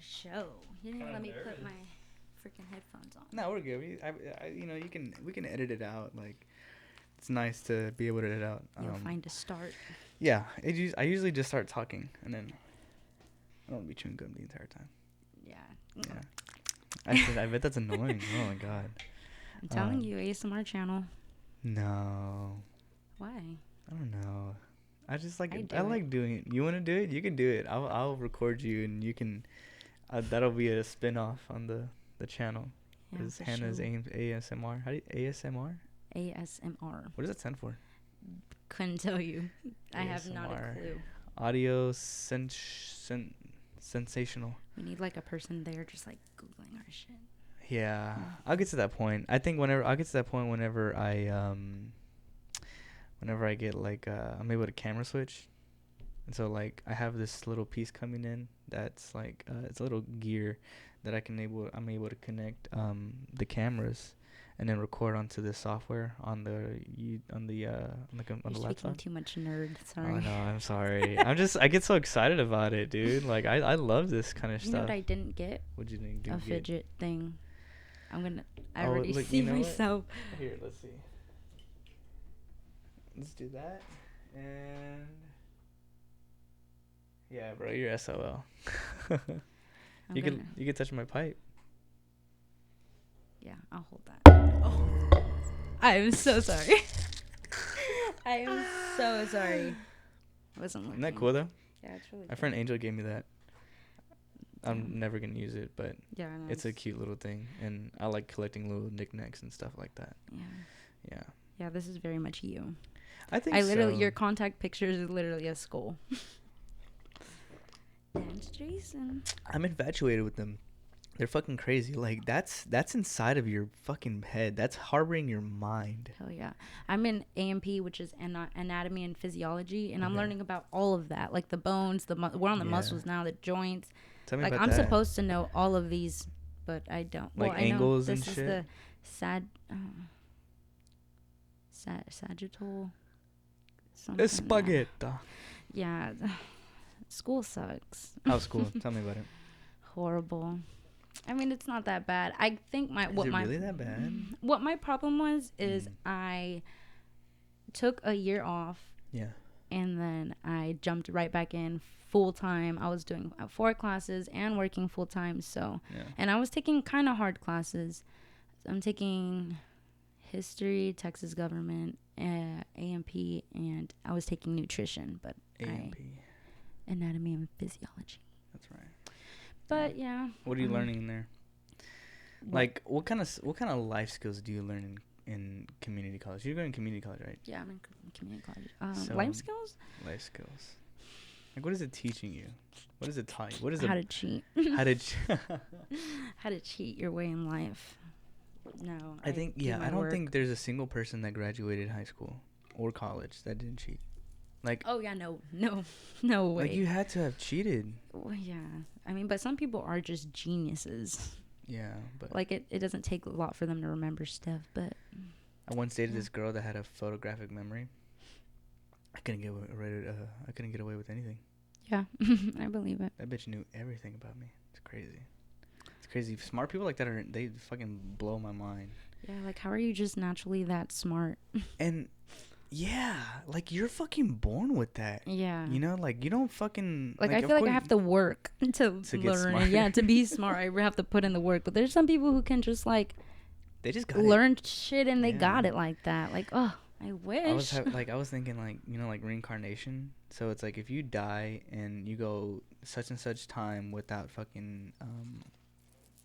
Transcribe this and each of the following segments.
show. You didn't even let me put my freaking headphones on. No, we're good. We can edit it out. Like, it's nice to be able to edit out. You'll find a start. Yeah, I usually just start talking, and then I don't be chewing gum the entire time. Yeah. I bet that's annoying. Oh my god. I'm telling you, ASMR channel. No. Why? I don't know. I just like I like doing it. You want to do it? You can do it. I'll record you, and you can. That'll be a spin-off on the channel. Yeah, Is Hannah's ASMR? How do you ASMR? ASMR. What does that stand for? Couldn't tell you. I have not a ASMR. clue. Audio sensational. We need like a person there just like Googling our shit. Yeah, I'll get to that point. I think I'll get to that point whenever I get like I'm able to camera switch, and so like I have this little piece coming in that's like it's a little gear that I'm able to connect the cameras, and then record onto the software on the You're laptop. speaking too much nerd. Sorry. Oh no, I'm sorry. I get so excited about it, dude. Like I love this kind of You stuff. know what I didn't get? What'd you think? A fidget thing. I Oh, already look, see you know what? myself. Here, let's see. Let's do that. And yeah, bro, you're SOL. You can touch my pipe. Yeah, I'll hold that. Oh, I am so sorry. I am so sorry. I wasn't looking. Isn't that cool though? Yeah, it's really My cool. friend Angel gave me that. I'm never gonna use it, but yeah, I know, it's a cute little thing, and I like collecting little knickknacks and stuff like that. Yeah. Yeah, this is very much you. I think your contact pictures is literally a skull. That's Jason. I'm infatuated with them. They're fucking crazy. Like that's inside of your fucking head. That's harboring your mind. Hell yeah. I'm in AMP, which is anatomy and physiology, and I'm learning about all of that, like the bones, we're on the muscles now, the joints. Tell me like about I'm that. supposed to know all of these, but I don't. Like well, angles I know and this shit? is the sagittal. Spaghetti. Yeah, school sucks. How's school? Tell me about it. Horrible. I mean, it's not that bad. I think really that bad? What my problem was is I took a year off. Yeah. And then I jumped right back in full time. I was doing 4 classes and working full time. So, and I was taking kind of hard classes. I'm taking history, Texas government, AMP, and I was taking nutrition, but AMP. Anatomy and physiology. That's right. But yeah. What are you learning in there? Like what kind of life skills do you learn in community college? You're going to community college, right? Yeah, I'm in community college. Life skills? Life skills. Like, what is it teaching you? What does it taught you? What is How to cheat. How to cheat your way in life. No. I don't think there's a single person that graduated high school or college that didn't cheat. Like. Oh yeah, no way. Like you had to have cheated. Well, yeah. I mean, but some people are just geniuses. Yeah, but like it doesn't take a lot for them to remember stuff, but I once dated this girl that had a photographic memory. I couldn't get away with anything. Yeah, I believe it. That bitch knew everything about me. It's crazy. It's crazy. Smart people like that they fucking blow my mind. Yeah, like how are you just naturally that smart? And yeah, like you're fucking born with that. Yeah. You know, like you don't fucking like I feel like I have to work to learn it. Yeah, to be smart, I have to put in the work. But there's some people who can just like they just learn shit and they got it like that. Like, oh, I wish. I was thinking like, you know, like reincarnation. So it's like if you die and you go such and such time without fucking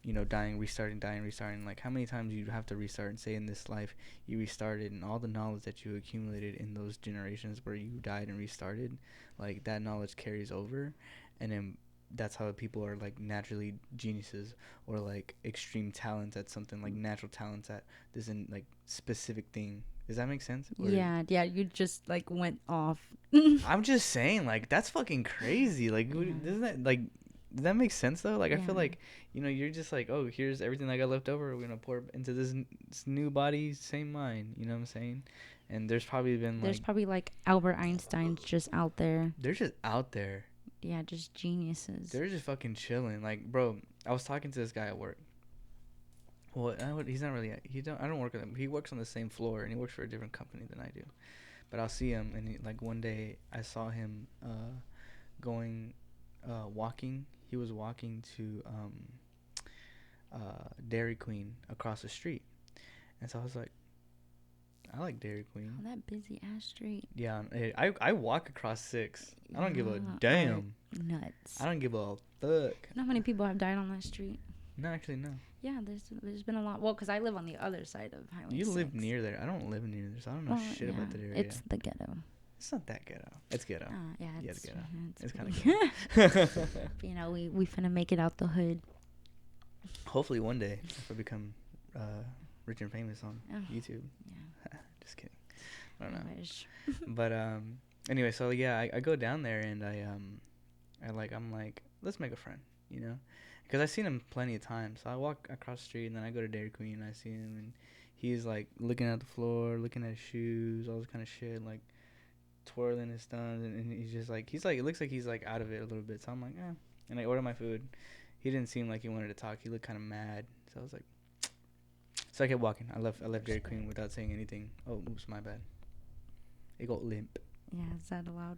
you know, dying, restarting, like how many times you have to restart and say in this life you restarted, and all the knowledge that you accumulated in those generations where you died and restarted, like that knowledge carries over, and then that's how people are like naturally geniuses or like extreme talents at something, like natural talents at this in like specific thing. Does that make sense? Or yeah, you just like went off. I'm just saying, like that's fucking crazy. Like doesn't that like does that make sense though? Like I feel like, you know, you're just like, oh, here's everything I got left over. We're gonna pour into this new body, same mind. You know what I'm saying? And there's probably like Albert Einstein's just out there. They're just out there. Yeah, just geniuses. They're just fucking chilling. Like, bro, I was talking to this guy at work. Well, he's not really. I don't work with him. He works on the same floor, and he works for a different company than I do. But I'll see him, and like one day I saw him going, walking. He was walking to Dairy Queen across the street, and so I was like, I like Dairy Queen. Oh, that busy ass street. Yeah, I walk across 6. I don't give a damn. Nuts. I don't give a fuck. You know how many people have died on that street? No, actually, no. Yeah, there's been a lot. Well, because I live on the other side of Highway 6. You live near there. I don't live near there, so I don't know shit about that area. It's the ghetto. It's not that ghetto. It's ghetto. Yeah, it's ghetto. It's kind of ghetto. You know, we finna make it out the hood. Hopefully one day, if I become rich and famous on YouTube. Yeah. Just kidding. I don't know. I wish. But anyway, so yeah, I go down there and I'm like, let's make a friend, you know, because I've seen him plenty of times. So I walk across the street and then I go to Dairy Queen and I see him and he's like looking at the floor, looking at his shoes, all this kind of shit, like twirling his thumbs, and he's just like, it looks like he's like out of it a little bit. So I'm like, and I order my food. He didn't seem like he wanted to talk. He looked kind of mad. So I was like, so I kept walking. I left Dairy Queen without saying anything. Oh, oops, my bad. It got limp. Yeah, is that allowed?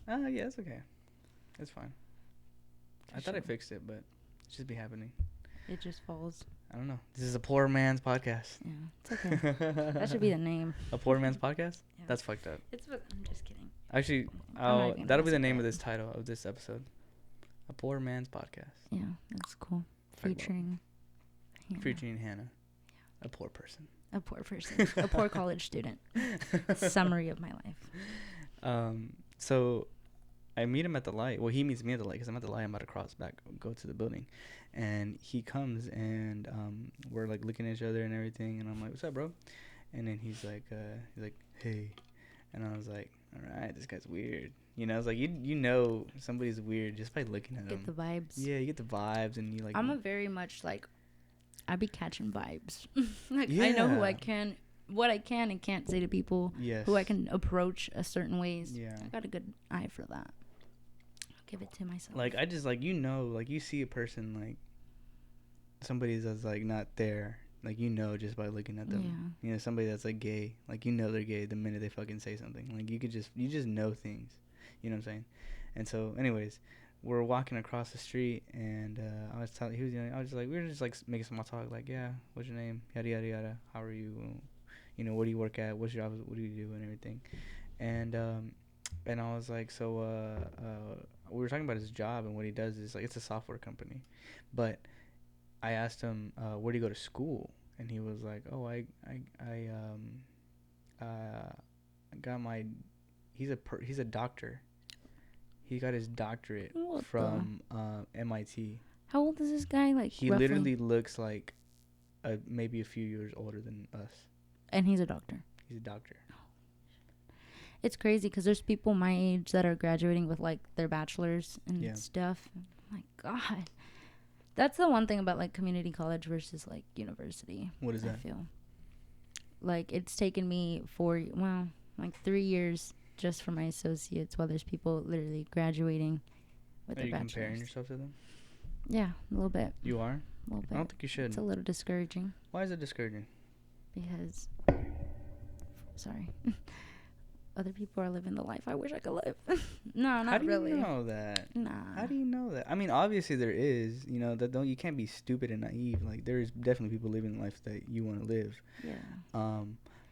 Yeah, it's okay. It's fine. I thought I fixed it, but it should be happening. It just falls. I don't know. This is a poor man's podcast. Yeah, it's okay. That should be the name. A poor man's podcast? Yeah. That's fucked up. I'm just kidding. Actually, that'll be the name of this title of this episode. A poor man's podcast. Yeah, that's cool. Featuring Hannah. Yeah. A poor person. A poor person. A poor college student. Summary of my life. So I meet him at the light. Well, he meets me at the light because I'm at the light. I'm about to go to the building. And he comes and we're like looking at each other and everything. And I'm like, what's up, bro? And then he's like, hey. And I was like, all right, this guy's weird. You know, it's like, you know somebody's weird just by looking at them. Get the vibes. Yeah, you get the vibes and you like. I'm a very much like, I be catching vibes. Like, yeah. I know what I can and can't say to people. Yes. Who I can approach a certain ways. Yeah. I got a good eye for that. I'll give it to myself. Like, I just, like, you know, like, you see a person, like, somebody that's, like, not there. Like, you know just by looking at them. Yeah. You know, somebody that's, like, gay. Like, you know they're gay the minute they fucking say something. Like, you just know things. You know what I'm saying? And so, anyways, we're walking across the street, and I was telling, we were just, like, making small talk. Like, yeah, what's your name? Yada, yada, yada. How are you? You know, where do you work at? What's your job? What do you do? And everything. And I was like, so, we were talking about his job, and what he does is, like, it's a software company. But I asked him, where do you go to school? And he was like, oh, I got my, he's a doctor. He got his doctorate from MIT. How old is this guy? Like, he roughly? Literally looks like maybe a few years older than us. And he's a doctor. He's a doctor. It's crazy because there's people my age that are graduating with like their bachelors and stuff. Oh my God, that's the one thing about like community college versus like university. What is that? I feel like it's taken me 3 years just for my associates, while there's people literally graduating with their bachelors. Are you comparing yourself to them? Yeah, a little bit. You are? A little bit. I don't think you should. It's a little discouraging. Why is it discouraging? Because, other people are living the life I wish I could live. No, not really. How do you know that? Nah. How do you know that? I mean, obviously there is. You know, you can't be stupid and naive. Like, there's definitely people living the life that you want to live. Yeah.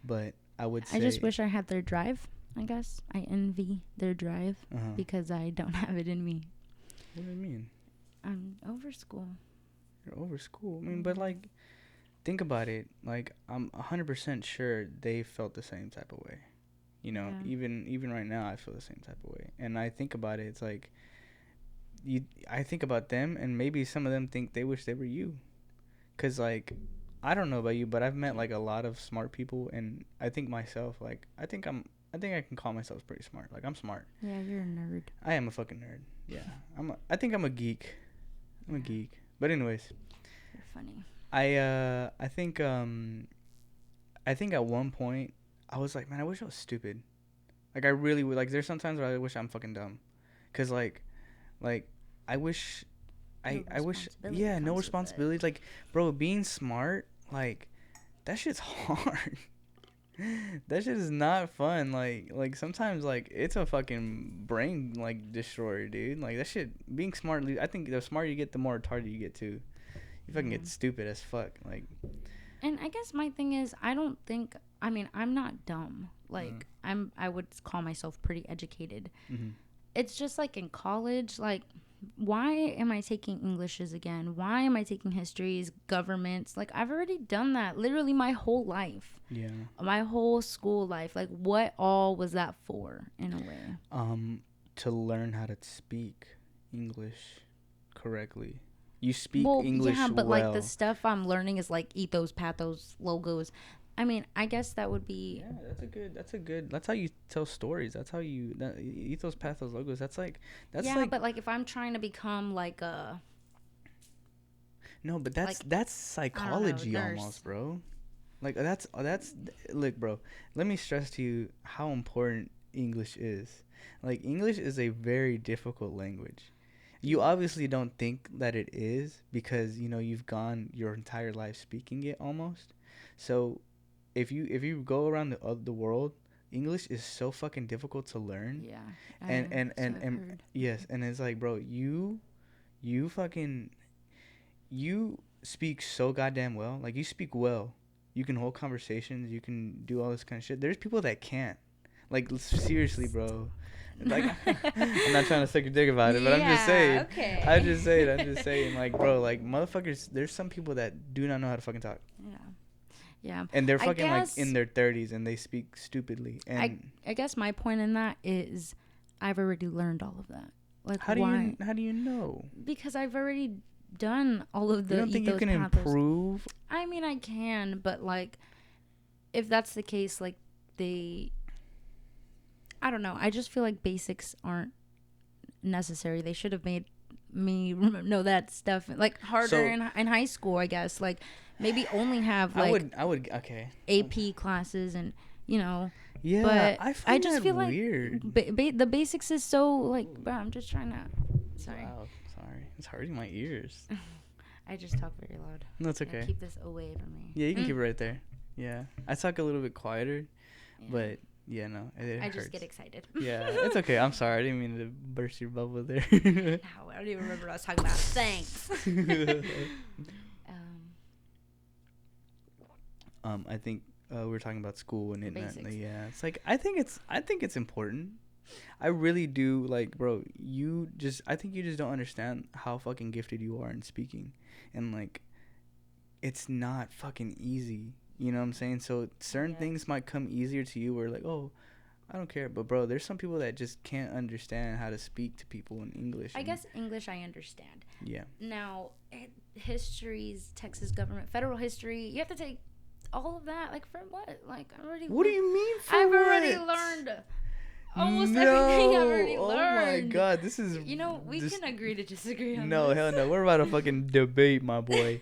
But I would say, I just wish I had their drive. I guess I envy their drive because I don't have it in me. What do you mean? I'm over school. You're over school. I mean, but like, think about it. Like, I'm 100% sure they felt the same type of way. You know, even right now, I feel the same type of way. And I think about it. It's like, I think about them, and maybe some of them think they wish they were you. 'Cause like, I don't know about you, but I've met like a lot of smart people, and I think myself, like, I think I can call myself pretty smart. Like, I'm smart. Yeah, you're a nerd. I am a fucking nerd. Yeah. I think I'm a geek. I'm a geek. But anyways. You're funny. I think at one point I was like, man, I wish I was stupid. Like, I really would. Like, there's sometimes where I wish I'm fucking dumb. 'Cause like Like, I wish, I wish, responsibility yeah, no comes with it. responsibilities. Like, bro, being smart, like, that shit's hard. That shit is not fun. Like sometimes, like, it's a fucking brain, like, destroyer, dude. Like, that shit, being smart, I think the smarter you get, the more retarded you get, too. You fucking get stupid as fuck. Like, and I guess my thing is, I don't think, I mean, I'm not dumb. Like, I would call myself pretty educated. It's just like in college, like, why am I taking Englishes again? Why am I taking histories, governments? Like, I've already done that literally my whole life. yeah. My whole school life. Like, what all was that for, in a way? To learn how to speak English correctly. You speak Well, English yeah, but well. like the stuff I'm learning is like ethos, pathos, logos. I mean, I guess that would be. Yeah, that's how you tell stories. That's how you ethos, pathos, logos. That's like But like if I'm trying to become like a. No, but that's psychology almost, bro. Like that's look, bro. Let me stress to you how important English is. Like, English is a very difficult language. You obviously don't think that it is because, you know, you've gone your entire life speaking it almost. So if you go around the world, English is so fucking difficult to learn. Yeah. And yes, and it's like, bro, you fucking you speak so goddamn well. Like, you speak well. You can hold conversations. You can do all this kind of shit. There's people that can't. Like, seriously, bro. Like, I'm not trying to suck your dick about it, but I'm just saying. Okay. I'm just saying. Like, bro, like, motherfuckers, there's some people that do not know how to fucking talk. Yeah. Yeah. And they're fucking, like, in their 30s, and they speak stupidly. And I guess my point in that is I've already learned all of that. Like, how do you know? Because I've already done all of the. You don't think you can improve? I mean, I can, but like, if that's the case, like, I don't know. I just feel like basics aren't necessary. They should have made me know that stuff like harder in high school, I guess. Like, maybe only have like I would okay. AP classes and, you know. Yeah, but I just feel weird. Like the basics is so like, bro, I'm just trying to. Sorry. Wow, sorry. It's hurting my ears. I just talk very loud. No, it's okay. Keep this away from me. Yeah, you can keep it right there. Yeah, I talk a little bit quieter, but yeah, no, it I hurts. just get excited. Yeah, it's okay. I'm sorry. I didn't mean to burst your bubble there. No, I don't even remember what I was talking about. Thanks. I think we were talking about school and it. Yeah, it's like I think it's important. I really do. Like, bro, I think you just don't understand how fucking gifted you are in speaking, and like, it's not fucking easy. You know what I'm saying? So certain things might come easier to you where like, oh, I don't care. But, bro, there's some people that just can't understand how to speak to people in English. I guess English I understand. Yeah. Now, histories, Texas government, federal history, you have to take all of that. Like, for what? Like, I already... What do you mean for I've what? already learned almost everything I've already learned. Oh, my God. This is... You know, we can agree to disagree on No, this. hell no. We're about to fucking debate, my boy.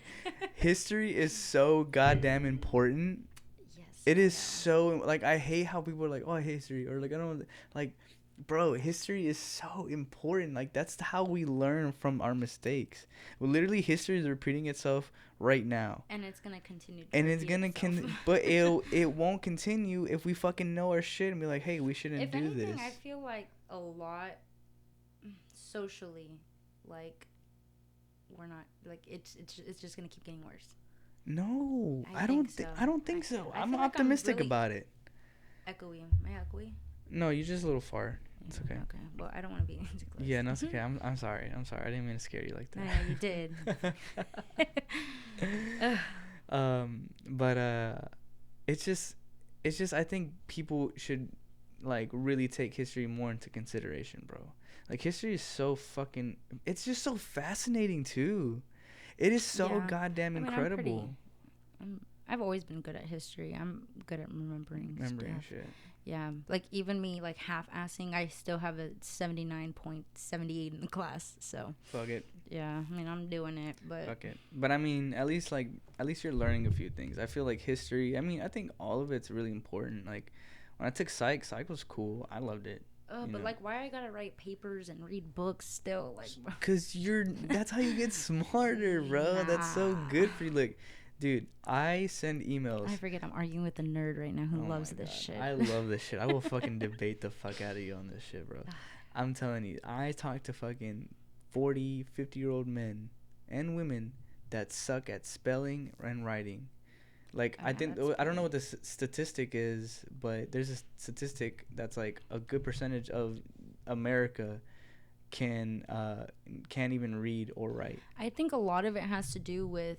History is so goddamn important. Yes. It is so, like, I hate how people are like, oh, I hate history. Or, like, I don't, like, bro, history is so important. Like, that's how we learn from our mistakes. Well, literally, history is repeating itself right now. And it's going to continue to And it's going to, but it won't continue if we fucking know our shit and be like, hey, we shouldn't do this. If anything, I feel like a lot socially, like, we're not, like, it's just gonna keep getting worse. No, I don't think so. I'm optimistic about it. Echoey. Am I echoey? No, you're just a little far. It's okay. Okay. Well, I don't want to be too close. Yeah, no, it's okay. I'm sorry. I didn't mean to scare you like that. No, you did. But it's just I think people should like really take history more into consideration, bro. Like, history is so fucking... It's just so fascinating, too. It is so goddamn incredible. I've always been good at history. I'm good at remembering shit. Yeah. Like, even me, like, half-assing, I still have a 79.78 in the class, so... Fuck it. Yeah, I mean, I'm doing it, but... Fuck it. But, I mean, at least you're learning a few things. I feel like history... I mean, I think all of it's really important. Like, when I took psych was cool. I loved it. But like, why I gotta write papers and read books still? Like, cause that's how you get smarter, bro. Nah. That's so good for you. Look, dude, I send emails. I forget I'm arguing with a nerd right now who loves this shit. I love this shit. I will fucking debate the fuck out of you on this shit, bro. I'm telling you, I talk to fucking 40, 50-year-old men and women that suck at spelling and writing. Like, I don't know what the statistic is, but there's a statistic that's like a good percentage of America can't even read or write. I think a lot of it has to do with,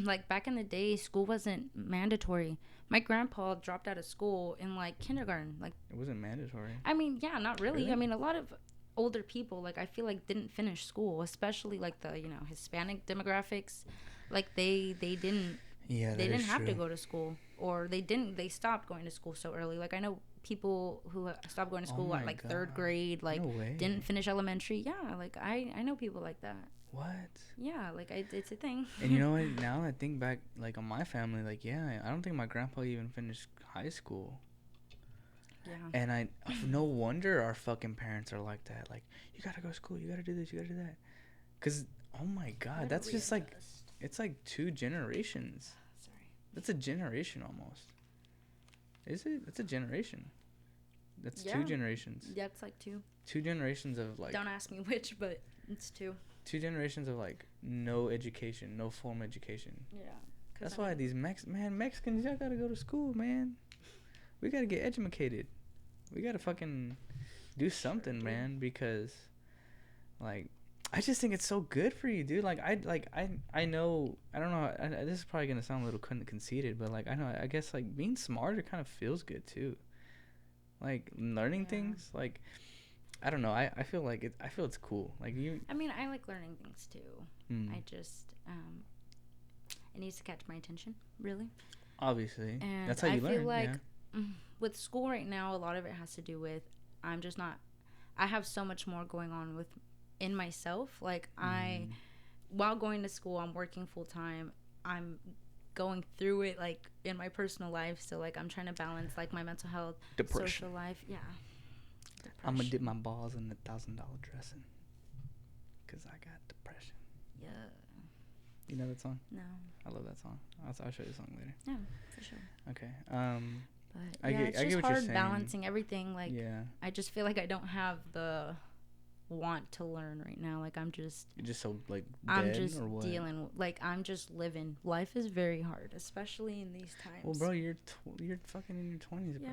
like, back in the day, school wasn't mandatory. My grandpa dropped out of school in, like, kindergarten. Like, it wasn't mandatory. I mean, yeah, not really. I mean, a lot of older people, like, I feel like didn't finish school, especially, like, the, Hispanic demographics. Like, they didn't. Yeah, they didn't have to go to school, or they stopped going to school so early. Like, I know people who stopped going to school at like third grade, like didn't finish elementary. Yeah, like I know people like that. What? Yeah, like it's a thing. And you know what? Now I think back, like, on my family, like, yeah, I don't think my grandpa even finished high school. Yeah. And no wonder our fucking parents are like that. Like, you gotta go to school, you gotta do this, you gotta do that. 'Cause oh my god, that's just like, it's like 2 generations. That's a generation almost. Is it? That's a generation. That's 2 generations. Yeah, it's like 2. 2 generations of, like... Don't ask me which, but it's 2. 2 generations of, like, no education, no formal education. Yeah. That's why these Mexicans, y'all gotta go to school, man. We gotta get educated. We gotta fucking do something, man, because, like... I just think it's so good for you, dude. Like, I know, I don't know, this is probably going to sound a little conceited, but, like, I guess, like, being smarter kind of feels good, too. Like, learning things, like, I don't know, I feel like I feel it's cool. Like, I mean, I like learning things, too. I just, it needs to catch my attention, really. Obviously. And that's how you learn, I feel like, with school right now, a lot of it has to do with, I have so much more going on in myself. Like, while going to school, I'm working full time. I'm going through it, like, in my personal life. So, like, I'm trying to balance, like, my mental health, social life. Yeah. Depression. I'm gonna dip my balls in the $1,000 dressing, 'cause I got depression. Yeah. You know that song? No. I love that song. I'll show you the song later. Yeah, for sure. Okay. But yeah, it's just hard balancing everything. Like, I just feel like I don't have the want to learn right now. Like, you're just so, like, I'm just dealing, like, I'm just living. Life is very hard, especially in these times. Well, bro, you're fucking in your 20s, bro.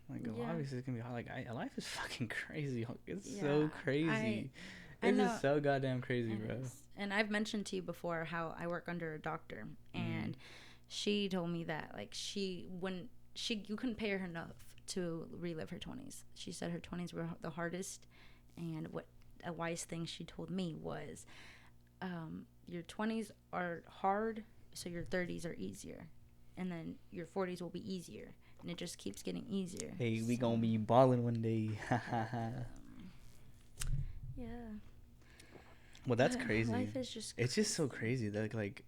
Like, obviously it's gonna be hard. Like, life is fucking crazy. It's so crazy. It's just so goddamn crazy, bro. And I've mentioned to you before how I work under a doctor, and she told me that, like, you couldn't pay her enough to relive her 20s. She said her 20s were the hardest, and what a wise thing she told me was, your 20s are hard, so your 30s are easier, and then your 40s will be easier, and it just keeps getting easier. Hey, we gonna be balling one day. Yeah. Well, that's crazy. Life is just crazy. It's just so crazy that, like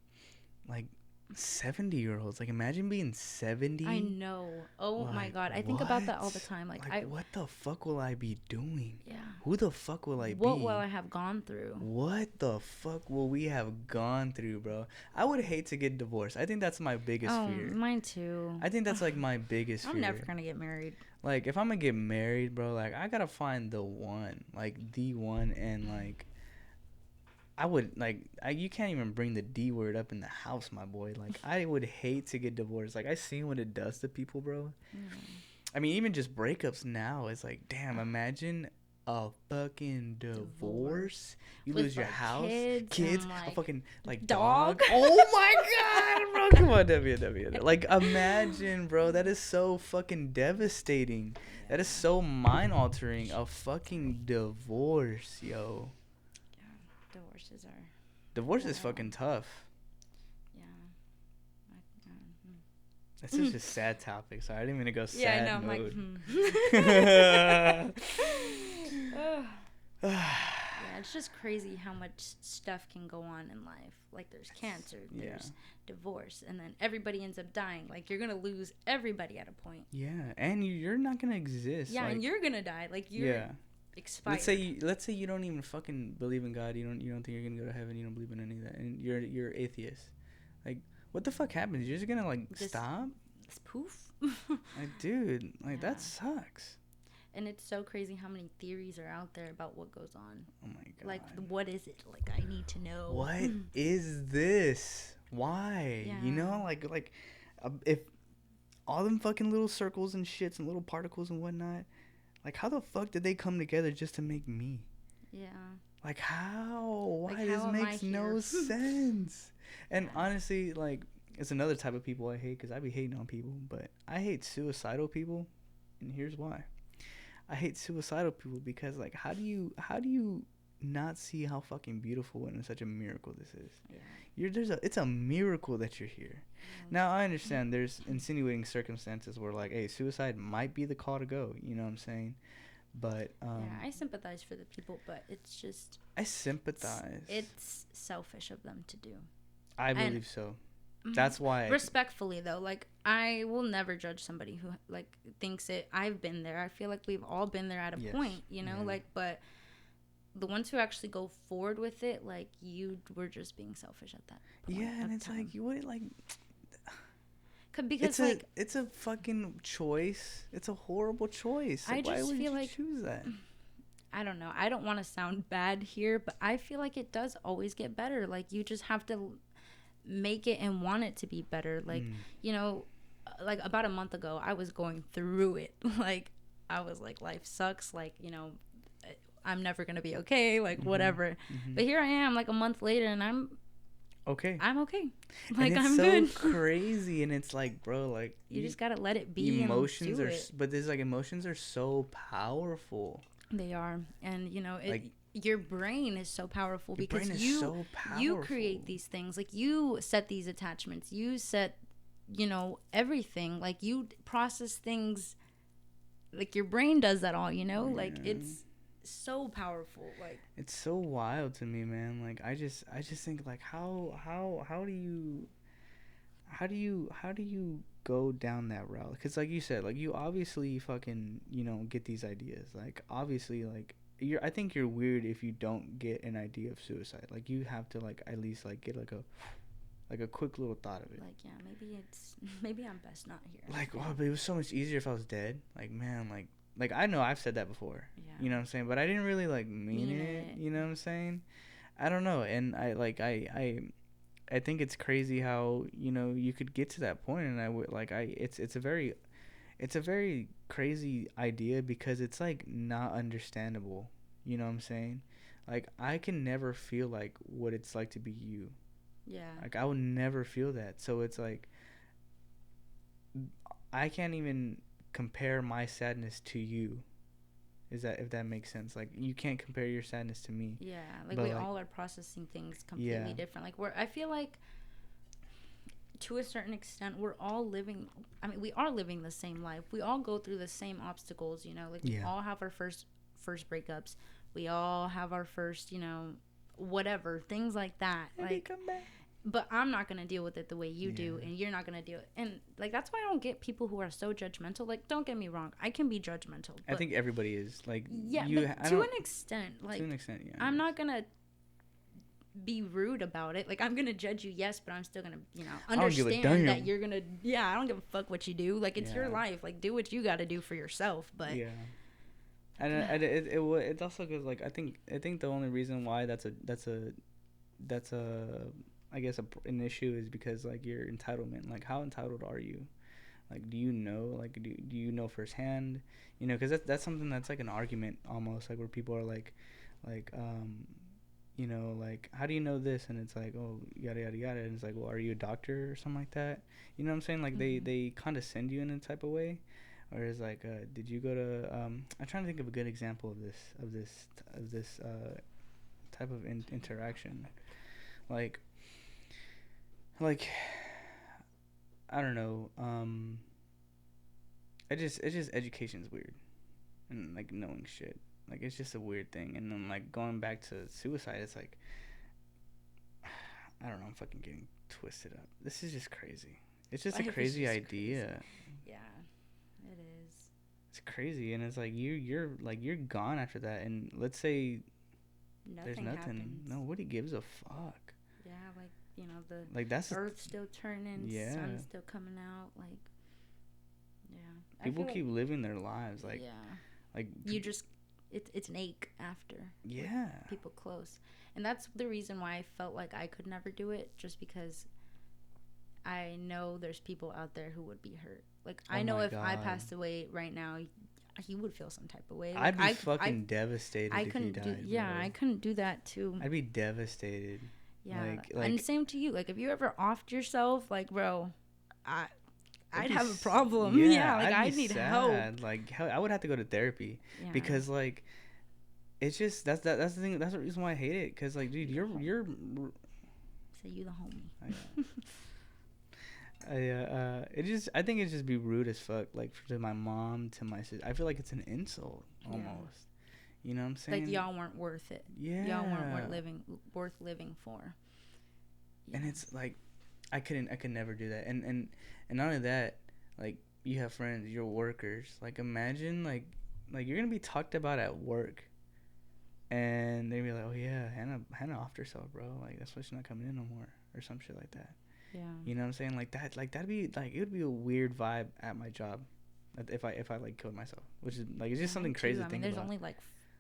70-year-olds, like, imagine being 70. I know. Oh, like, my god, I think about that all the time. Like, what the fuck will I be doing? Yeah. Who the fuck will I be? What will I have gone through? What the fuck will we have gone through, bro? I would hate to get divorced. I think that's my biggest fear. Mine too. I think that's, like, my biggest fear. I'm never gonna get married. Like, if I'm gonna get married, bro, like, I gotta find the one, like, the one, and, like, I would, like, you can't even bring the D word up in the house, my boy. Like, I would hate to get divorced. Like, I've seen what it does to people, bro. I mean, even just breakups now, it's like, damn, imagine a fucking divorce. You lose your house, kids, a fucking, like, dog. Oh, my God, bro. Come on, W. Like, imagine, bro. That is so fucking devastating. That is so mind-altering. A fucking divorce, yo. Divorce is fucking tough. Yeah. It's such a sad topic, so I didn't mean to go sad mode. Yeah, it's just crazy how much stuff can go on in life. Like, there's cancer, there's divorce, and then everybody ends up dying. Like, you're gonna lose everybody at a point. Yeah, and you're not gonna exist. Yeah, like, and you're gonna die. Like, you're expired. Let's say you don't even fucking believe in God. You don't think you're gonna go to heaven. You don't believe in any of that, and you're atheist. Like, what the fuck happens? You're just gonna like stop? It's poof. Like, dude, like that sucks. And it's so crazy how many theories are out there about what goes on. Oh my god. Like, what is it? Like, I need to know. What is this? Why? Yeah. You know, like, if all them fucking little circles and shits and little particles and whatnot, like, how the fuck did they come together just to make me? Yeah. Like, how? Why? Like, this makes no sense. And honestly, like, it's another type of people I hate, because I be hating on people, but I hate suicidal people, and here's why. I hate suicidal people because, like, how do you not see how fucking beautiful and such a miracle this is? Yeah. It's a miracle that you're here. Now, I understand there's insinuating circumstances where, like, hey, suicide might be the call to go. You know what I'm saying? But I sympathize for the people, but it's just I sympathize. It's selfish of them to do. I believe so. That's why. Respectfully, though, like, I will never judge somebody who, like, thinks it. I've been there. I feel like we've all been there at a point, you know, like, but the ones who actually go forward with it, like, you were just being selfish at that point. Yeah, and it's time. Like, you wouldn't, like, because it's a fucking choice. It's a horrible choice. Like, I just feel like choose that? I don't know. I don't want to sound bad here, but I feel like it does always get better. Like, you just have to make it and want it to be better. Like, you know, like, about a month ago, I was going through it. Like, I was like, life sucks. Like, you know, I'm never going to be okay. Like, whatever. But here I am, like, a month later, and I'm okay. Like, I'm so good. Crazy. And it's like, bro, like, you just got to let it be. Emotions but there's, like, emotions are so powerful. They are. And, you know, it, like, your brain is so powerful because you create these things. Like, you set these attachments, you set, you know, everything. Like, you process things, like, your brain does that all, you know. Like, it's so powerful. Like, it's so wild to me, man. Like, I just think, like, how do you go down that route? Because, like you said, like, you obviously fucking, you know, get these ideas. Like, obviously, like, I think you're weird if you don't get an idea of suicide. Like, you have to, like, at least, like, get like a quick little thought of it. Like, yeah, maybe I'm best not here. Like, wow, but it was so much easier if I was dead. Like, man, like I know I've said that before. Yeah. You know what I'm saying? But I didn't really, like, mean it. You know what I'm saying? I don't know. And I think it's crazy how, you know, you could get to that point, and it's a very crazy idea because it's, like, not understandable. You know what I'm saying? Like, I can never feel like what it's like to be you. Yeah. Like, I would never feel that. So it's like, I can't even compare my sadness to you. If that makes sense? Like, you can't compare your sadness to me. Yeah, like, we all are processing things completely different. Like, I feel like, to a certain extent, we are living the same life. We all go through the same obstacles, you know. Like, we all have our first breakups. We all have our first, you know, whatever, things like that. Like, come back. But I'm not going to deal with it the way you do, and you're not going to deal it. And, like, that's why I don't get people who are so judgmental. Like, don't get me wrong. I can be judgmental. I think everybody is. Like, yeah, but to an extent. Like, yeah. I'm not going to be rude about it. Like, I'm going to judge you, yes, but I'm still going to, you know, understand that you're going to, I don't give a fuck what you do. Like, it's your life. Like, do what you got to do for yourself. But, yeah. And it's also because, like, I think the only reason why that's a I guess an issue is because, like, your entitlement. Like, how entitled are you? Like, do you know? Like, do you know firsthand? You know, because that's something that's like an argument almost, like, where people are like, you know, like, how do you know this? And it's like, oh, yada yada yada. And it's like, well, are you a doctor or something like that? You know what I'm saying? Like, they condescend you in a type of way. Or is like, did you go to? I'm trying to think of a good example of this type of interaction. Like, I don't know. It's just education's weird, and, like, knowing shit. Like, it's just a weird thing. And then, like, going back to suicide, it's like, I don't know, I'm fucking getting twisted up. This is just crazy. It's just a crazy idea. Crazy. Yeah, it is. It's crazy, and it's like you're gone after that, and let's say there's nothing. Happens. Nobody gives a fuck. Yeah, like, you know, the like that's Earth's still turning, yeah. sun's still coming out, like, yeah. People keep living their lives, like, yeah, like you just it's an ache after. Yeah, people close, and that's the reason why I felt like I could never do it, just because I know there's people out there who would be hurt. Like, I know if I passed away right now, he would feel some type of way. Like, I'd be fucking devastated if he died. I couldn't do that too. I'd be devastated. Yeah, like, and same to you. Like, if you ever offed yourself, like, bro, I'd have a problem. Yeah, like, I'd need help. Like, hell, I would have to go to therapy because, like, it's just that's the thing. That's the reason why I hate it. Cause, like, dude, you're say you the homie. I think it just be rude as fuck, like, to my mom, to my sister. I feel like it's an insult almost. Yeah. You know what I'm saying? Like, y'all weren't worth it. Yeah. Y'all weren't worth living for. Yeah. And it's like, I could never do that. And not only that, like, you have friends, you're workers. Like, imagine like you're gonna be talked about at work, and they be like, oh yeah, Hannah offed herself, bro. Like, that's why she's not coming in no more, or some shit like that. Yeah. You know what I'm saying? Like, that'd be like, it would be a weird vibe at my job if I like killed myself, which is like, it's just something crazy to think about. There's only like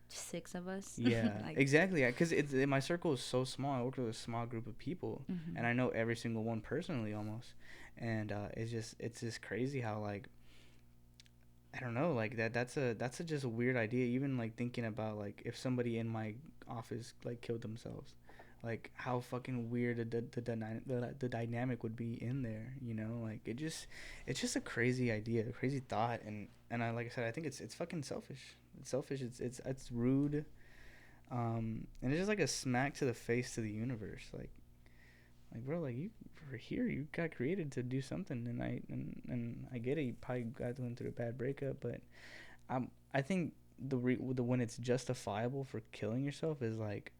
6 of us. Yeah. Like, exactly. Because my circle is so small. I work with a small group of people, and I know every single one personally almost. And it's just crazy how, like, I don't know, like, that's just a weird idea. Even, like, thinking about, like, if somebody in my office, like, killed themselves, like, how fucking weird the dynamic would be in there, you know? Like, it's just a crazy idea, a crazy thought, and I, like I said, I think it's fucking selfish. It's selfish. It's rude, and it's just like a smack to the face to the universe. Like, bro, like, you were here, you got created to do something, and I get it. You probably got through a bad breakup, but I think the when it's justifiable for killing yourself is, like,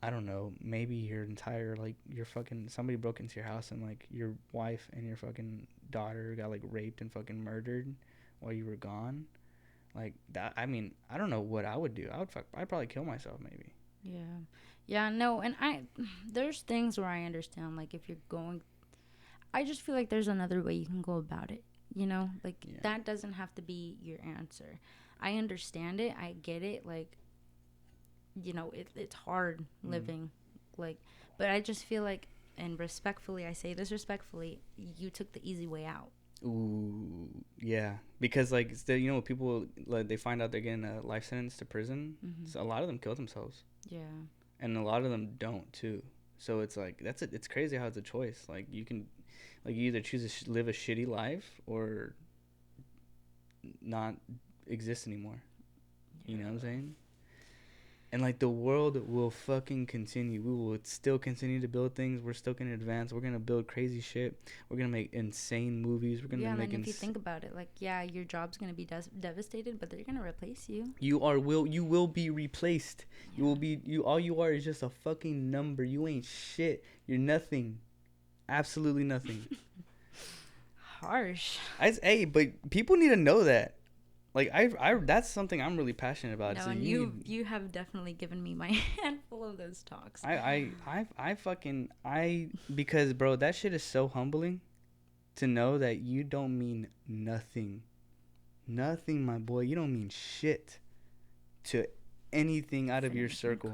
I don't know, maybe your entire, like, your fucking, somebody broke into your house and, like, your wife and your fucking daughter got, like, raped and fucking murdered while you were gone. Like, that, I mean, I don't know what I would do. I'd probably kill myself, maybe. Yeah, no, and there's things where I understand, like, if you're going, I just feel like there's another way you can go about it, you know? Like, that doesn't have to be your answer. I understand it. I get it. Like, you know, it's hard living, like, but I just feel like, and respectfully, I say this respectfully, you took the easy way out. Ooh, yeah, because, like, you know, people, like, they find out they're getting a life sentence to prison, so a lot of them kill themselves. Yeah, and a lot of them don't too. So it's like, it's crazy how it's a choice. Like, you can, like, you either choose to live a shitty life or not exist anymore. You know what I'm saying? And, like, the world will fucking continue. We will still continue to build things. We're still going to advance. We're going to build crazy shit. We're going to make insane movies. We're going to make... Yeah, and if you think about it, like, yeah, your job's going to be devastated, but they're going to replace you. You will be replaced. Yeah. All you are is just a fucking number. You ain't shit. You're nothing. Absolutely nothing. Harsh. Hey, but people need to know that. Like, I that's something I'm really passionate about. No, so and you have definitely given me my handful of those talks. Because, bro, that shit is so humbling to know that you don't mean nothing. Nothing, my boy. You don't mean shit to anything out of your circle.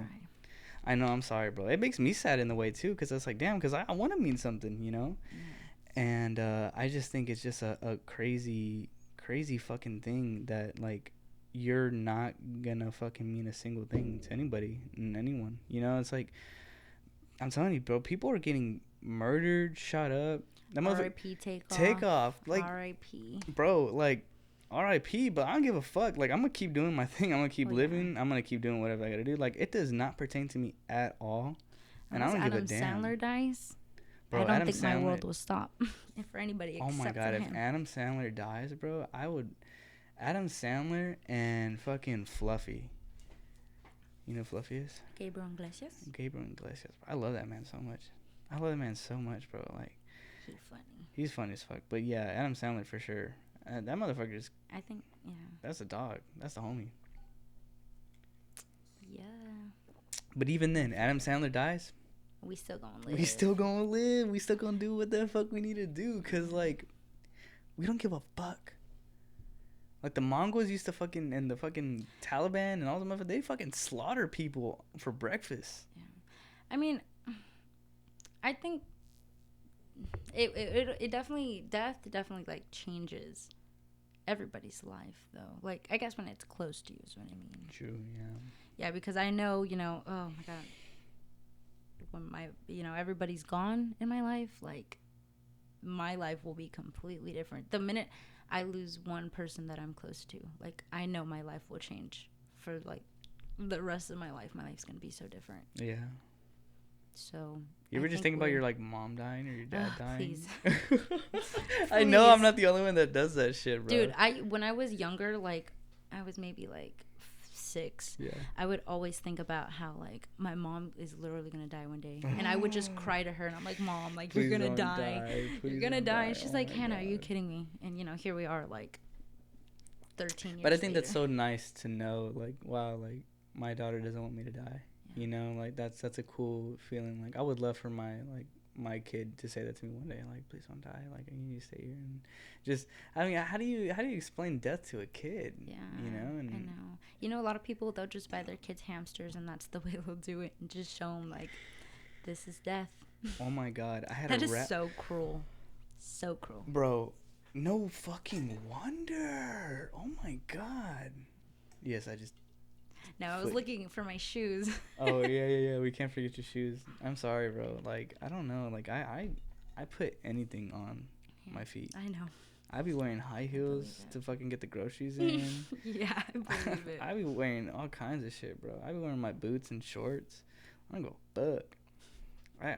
I know, I'm sorry, bro. It makes me sad in the way, too, because it's like, damn, because I want to mean something, you know? Yeah. And I just think it's just a crazy fucking thing that, like, you're not gonna fucking mean a single thing to anybody and anyone, you know? It's like, I'm telling you, bro, people are getting murdered, shot up. R.I.P. Take off, like, R.I.P. bro, like, R.I.P. But I don't give a fuck. Like, I'm gonna keep doing my thing. I'm gonna keep living. I'm gonna keep doing whatever I gotta do. Like, it does not pertain to me at all, and I don't give a damn. Adam Sandler dies, bro, I don't think my world will stop. If for anybody except for him. Oh my god, if Adam Sandler dies, bro, I would. Adam Sandler and fucking Fluffy. You know who Fluffy is? Gabriel Iglesias. Gabriel Iglesias. I love that man so much. I love that man so much, bro. Like, He's funny. He's funny as fuck. But yeah, Adam Sandler for sure. That motherfucker is. I think, yeah. That's a dog. That's the homie. Yeah. But even then, Adam Sandler dies. We still gonna live. We still gonna live. We still gonna do what the fuck we need to do. Cause like, we don't give a fuck. Like the Mongols used to fucking, and the fucking Taliban and all the motherfuckers, they fucking slaughter people for breakfast. Yeah. I mean, I think it definitely, death definitely like changes everybody's life though. Like I guess when it's close to you is what I mean. True, yeah. Yeah, because I know, you know, oh my god, when my, you know, everybody's gone in my life, like my life will be completely different. The minute I lose one person that I'm close to, like I know my life will change for like the rest of my life. My life's gonna be so different. Yeah. So you ever just think about your like mom dying or your dad dying? Please. I know I'm not the only one that does that shit, bro. Dude, when I was younger, like I was maybe like 6. Yeah. I would always think about how like my mom is literally gonna die one day, and I would just cry to her, and I'm like, Mom, like you're gonna die. You're gonna die. And she's like, Hannah, are you kidding me? And you know, here we are, like 13 years. But I think later. that's so nice to know, like, wow, like my daughter doesn't want me to die. Yeah. You know, like that's a cool feeling. Like I would love for my kid to say that to me one day, like, please don't die, like you need to stay here. And just, I mean, how do you explain death to a kid? Yeah, you know. And I know, you know, a lot of people, they'll just buy their kids hamsters, and that's the way they'll do it, and just show them like, this is death. Oh my god, I had that is so cruel, so cruel, bro. No fucking wonder. Oh my god. Yes, I just. No, I was looking for my shoes. Oh yeah. We can't forget your shoes. I'm sorry, bro. Like I don't know. Like I put anything on my feet. I know. I be wearing high heels to fucking get the groceries in. Yeah, I believe it. I be wearing all kinds of shit, bro. I be wearing my boots and shorts. I don't go fuck.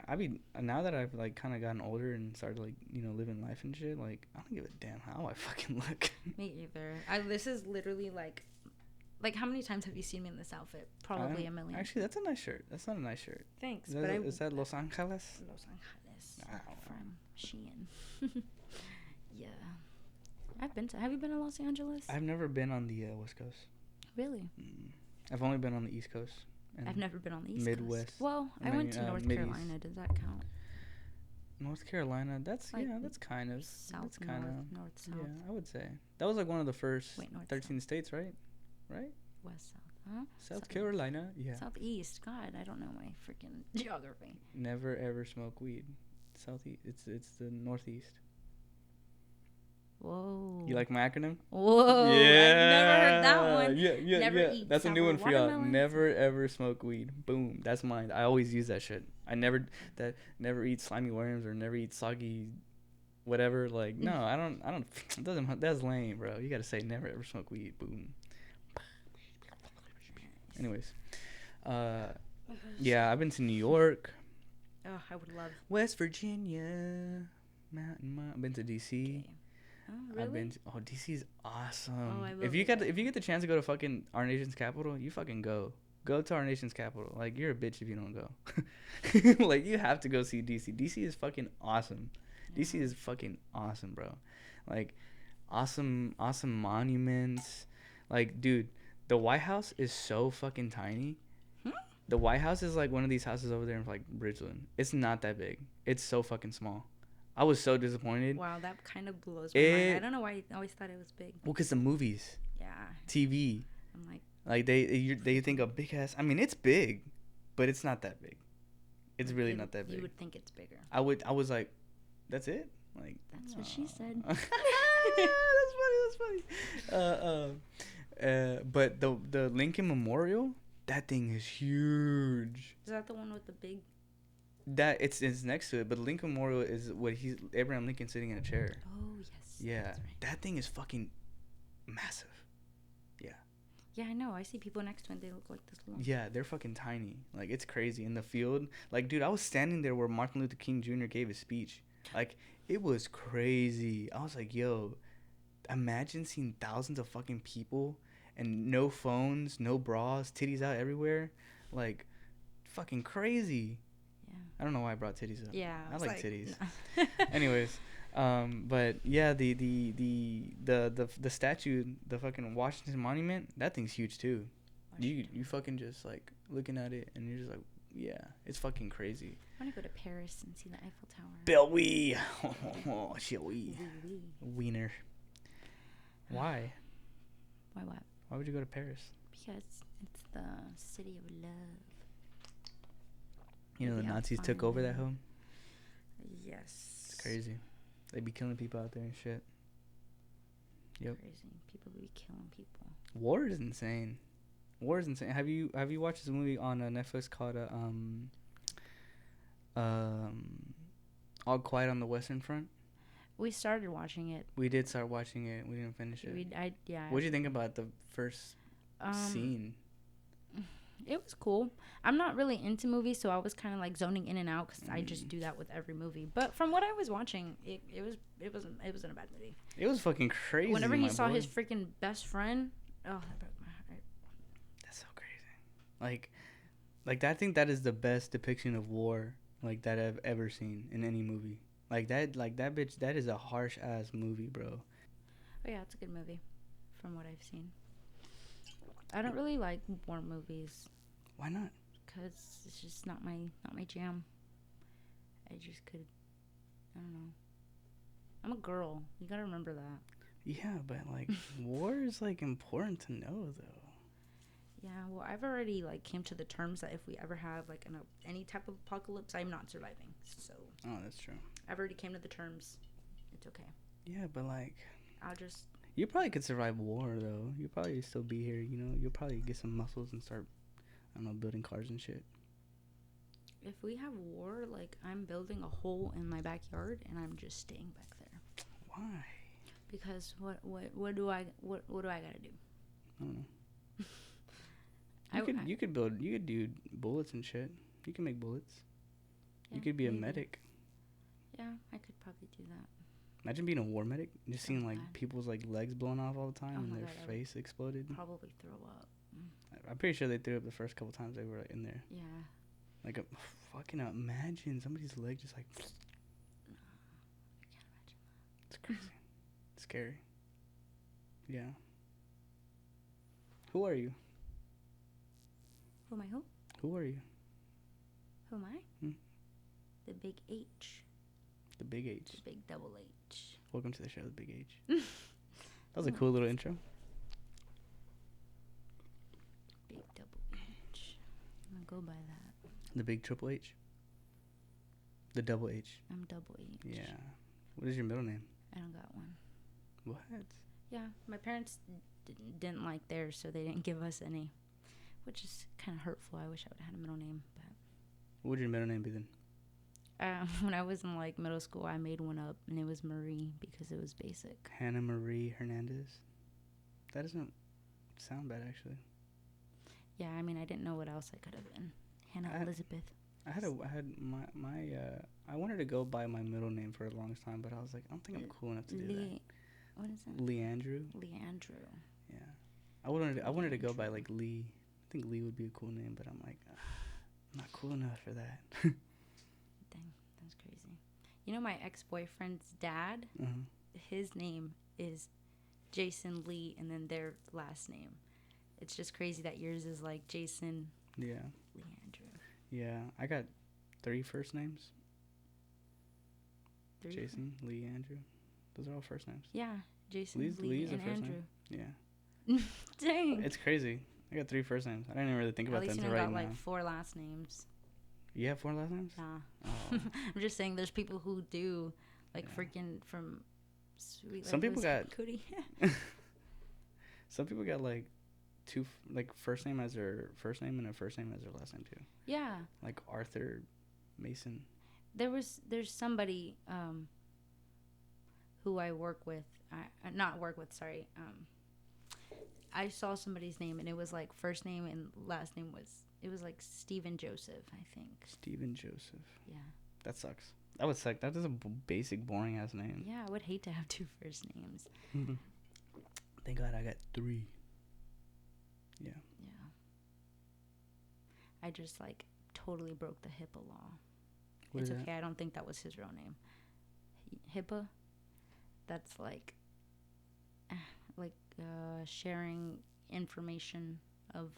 I be, now that I've like kind of gotten older and started like, you know, living life and shit. Like I don't give a damn how I fucking look. Me either. This is literally like how many times have you seen me in this outfit? Probably a million. Actually, that's a nice shirt. That's not a nice shirt. Thanks. Is that Los Angeles? Los Angeles. Wow. From Shein. Yeah. Have you been to Los Angeles? I've never been on the West Coast. Really? I've only been on the East Coast. I've never been on the East Midwest. Coast. Well, I went to North Carolina. Does that count? North Carolina, that's like that's kind of south, that's kind of north, south. Yeah, I would say that was like one of the first 13 south. States, right? West, south, huh? South Carolina, yeah. Southeast. God, I don't know my freaking geography. Never ever smoke weed. Southeast. It's the Northeast. Whoa. You like my acronym? Whoa. Yeah. I've never heard that one. Yeah. Never eat That's a new one for y'all. watermelons. Never ever smoke weed. Boom. That's mine. I always use that shit. Never eat slimy worms or never eat soggy whatever. Like, no, I don't it doesn't, that's lame, bro. You gotta say never ever smoke weed. Boom. Anyways. Yeah, I've been to New York. Oh, I would love West Virginia. I've been to DC. Okay. Oh, really? DC's awesome. Oh, I love if you get the chance to go to fucking our nation's capital, you fucking go. Go to our nation's capital. Like, you're a bitch if you don't go. Like, you have to go see DC. DC is fucking awesome. Yeah. DC is fucking awesome, bro. Like, awesome monuments. Like, dude, the White House is so fucking tiny. The White House is like one of these houses over there in like Bridgeland. It's not that big. It's so fucking small. I was so disappointed. Wow, that kind of blows my mind. I don't know why I always thought it was big. Well, because the movies. Yeah. TV. I'm like they think a big ass. I mean, it's big, but it's not that big. It's really not that big. You would think it's bigger. I was like, that's it. Like, that's what she said. That's funny. But the Lincoln Memorial, that thing is huge. Is that the one with the big? That it's next to it, but the Lincoln Memorial is what Abraham Lincoln sitting in a chair. Oh yes. Yeah, that's right. That thing is fucking massive. Yeah. Yeah, I know. I see people next to it. They look like this long. Yeah, they're fucking tiny. Like, it's crazy. In the field, like, dude, I was standing there where Martin Luther King Jr. gave his speech. Like, it was crazy. I was like, yo, imagine seeing thousands of fucking people and no phones, no bras, titties out everywhere, like fucking crazy. Yeah. I don't know why I brought titties up. Yeah. I like titties. No. Anyways, but yeah, the statue, the fucking Washington Monument, that thing's huge too. You fucking just like looking at it and you're just like, yeah, it's fucking crazy. I want to go to Paris and see the Eiffel Tower. Belly. Oh, shit, wiener. Why? Why what? Why would you go to Paris? Because it's the city of love. You know, the Nazis took over that home? Yes. It's crazy. They be killing people out there and shit. Yep. Crazy. People be killing people. War is insane. War is insane. Have you watched this movie on Netflix called All Quiet on the Western Front? We started watching it. We did start watching it. We didn't finish it. What did you think about the first scene? It was cool. I'm not really into movies, so I was kind of like zoning in and out because I just do that with every movie. But from what I was watching, it wasn't a bad movie. It was fucking crazy. Whenever he saw his freaking best friend, oh, that broke my heart. That's so crazy. Like I think that is the best depiction of war like that I've ever seen in any movie. Like that bitch. That is a harsh ass movie, bro. Oh yeah, it's a good movie, from what I've seen. I don't really like war movies. Why not? Because it's just not my jam. I just could, I don't know. I'm a girl. You gotta remember that. Yeah, but like war is like important to know though. Yeah, well, I've already like came to the terms that if we ever have like any type of apocalypse, I'm not surviving. So. Oh, that's true. I've already came to the terms. It's okay. Yeah, but like. I'll just. You probably could survive war though. You'll probably still be here. You know, you'll probably get some muscles and start, I don't know, building cars and shit. If we have war, like I'm building a hole in my backyard and I'm just staying back there. Why? Because what do I gotta do? I don't know. You could do bullets and shit. You can make bullets. Yeah, you could be a medic. Yeah, I could probably do that. Imagine being a war medic, just seeing like people's like legs blown off all the time and their face exploded. Probably throw up. I'm pretty sure they threw up the first couple times they were like, in there. Yeah. Like fucking imagine somebody's leg just like. No, I can't imagine that. It's crazy. It's scary. Yeah. Who are you? Who am I? Who? Who are you? Who am I? The big H. The big H. The big double H. Welcome to the show, the big H. That was a cool little intro. Big double H. I'm gonna go by that. The big triple H. The double H. I'm double H. Yeah. What is your middle name? I don't got one. What? Yeah, my parents didn't like theirs, so they didn't give us any, which is kind of hurtful. I wish I would have had a middle name, but. What would your middle name be then? When I was in like middle school, I made one up, and it was Marie because it was basic. Hannah Marie Hernandez. That doesn't sound bad, actually. Yeah, I mean, I didn't know what else I could have been. Hannah Elizabeth. I wanted to go by my middle name for the longest time, but I was like, I don't think I'm cool enough to do that. What is it? Leandrew. Yeah. I wanted to go by like Lee. I think Lee would be a cool name, but I'm like, I'm not cool enough for that. Dang, that's crazy. You know, my ex-boyfriend's dad, his name is Jason Lee, and then their last name. It's just crazy that yours is like Jason. Yeah. Leandrew. Yeah, I got 3 first names. 3? Jason, Lee, Andrew. Those are all first names. Yeah, Jason, Lee, and Andrew. Name. Yeah. Dang. It's crazy. I got 3 first names. I didn't even really think about that until right now. At least you got like 4 last names. You have 4 last names? Nah. Oh. I'm just saying there's people who do, like, freaking from Sweet Some people got... Cootie. Some people got, like, 2, like, first name as their first name and a first name as their last name, too. Yeah. Like Arthur Mason. There's somebody who I work with. I saw somebody's name, and it was, like, first name and last name was... It was like Stephen Joseph, I think. Stephen Joseph. Yeah. That sucks. That would suck. That is a basic, boring ass name. Yeah, I would hate to have 2 first names. Thank God I got 3. Yeah. Yeah. I just like totally broke the HIPAA law. It's okay. I don't think that was his real name. HIPAA. That's like sharing information of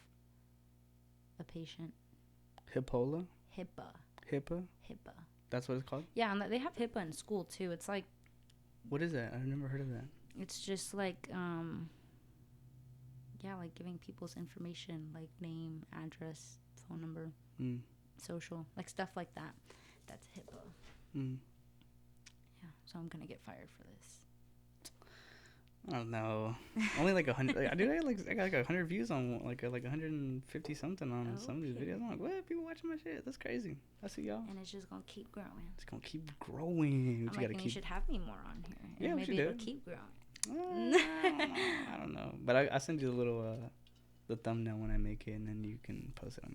a patient. HIPAA. HIPAA. That's what it's called? Yeah, and they have HIPAA in school too. It's like. What is that? I've never heard of that. It's just like like giving people's information, like name, address, phone number, social, like stuff like that. That's HIPAA. Yeah, so I'm gonna get fired for this. I don't know. Only like 100. I got like 100 views on like 150 something on some of these videos. I'm like, what? People watching my shit? That's crazy. I see y'all. And it's just gonna keep growing. It's gonna keep growing. You should have me more on here. And yeah, maybe it'll keep growing. I don't know. But I send you the little the thumbnail when I make it, and then you can post it on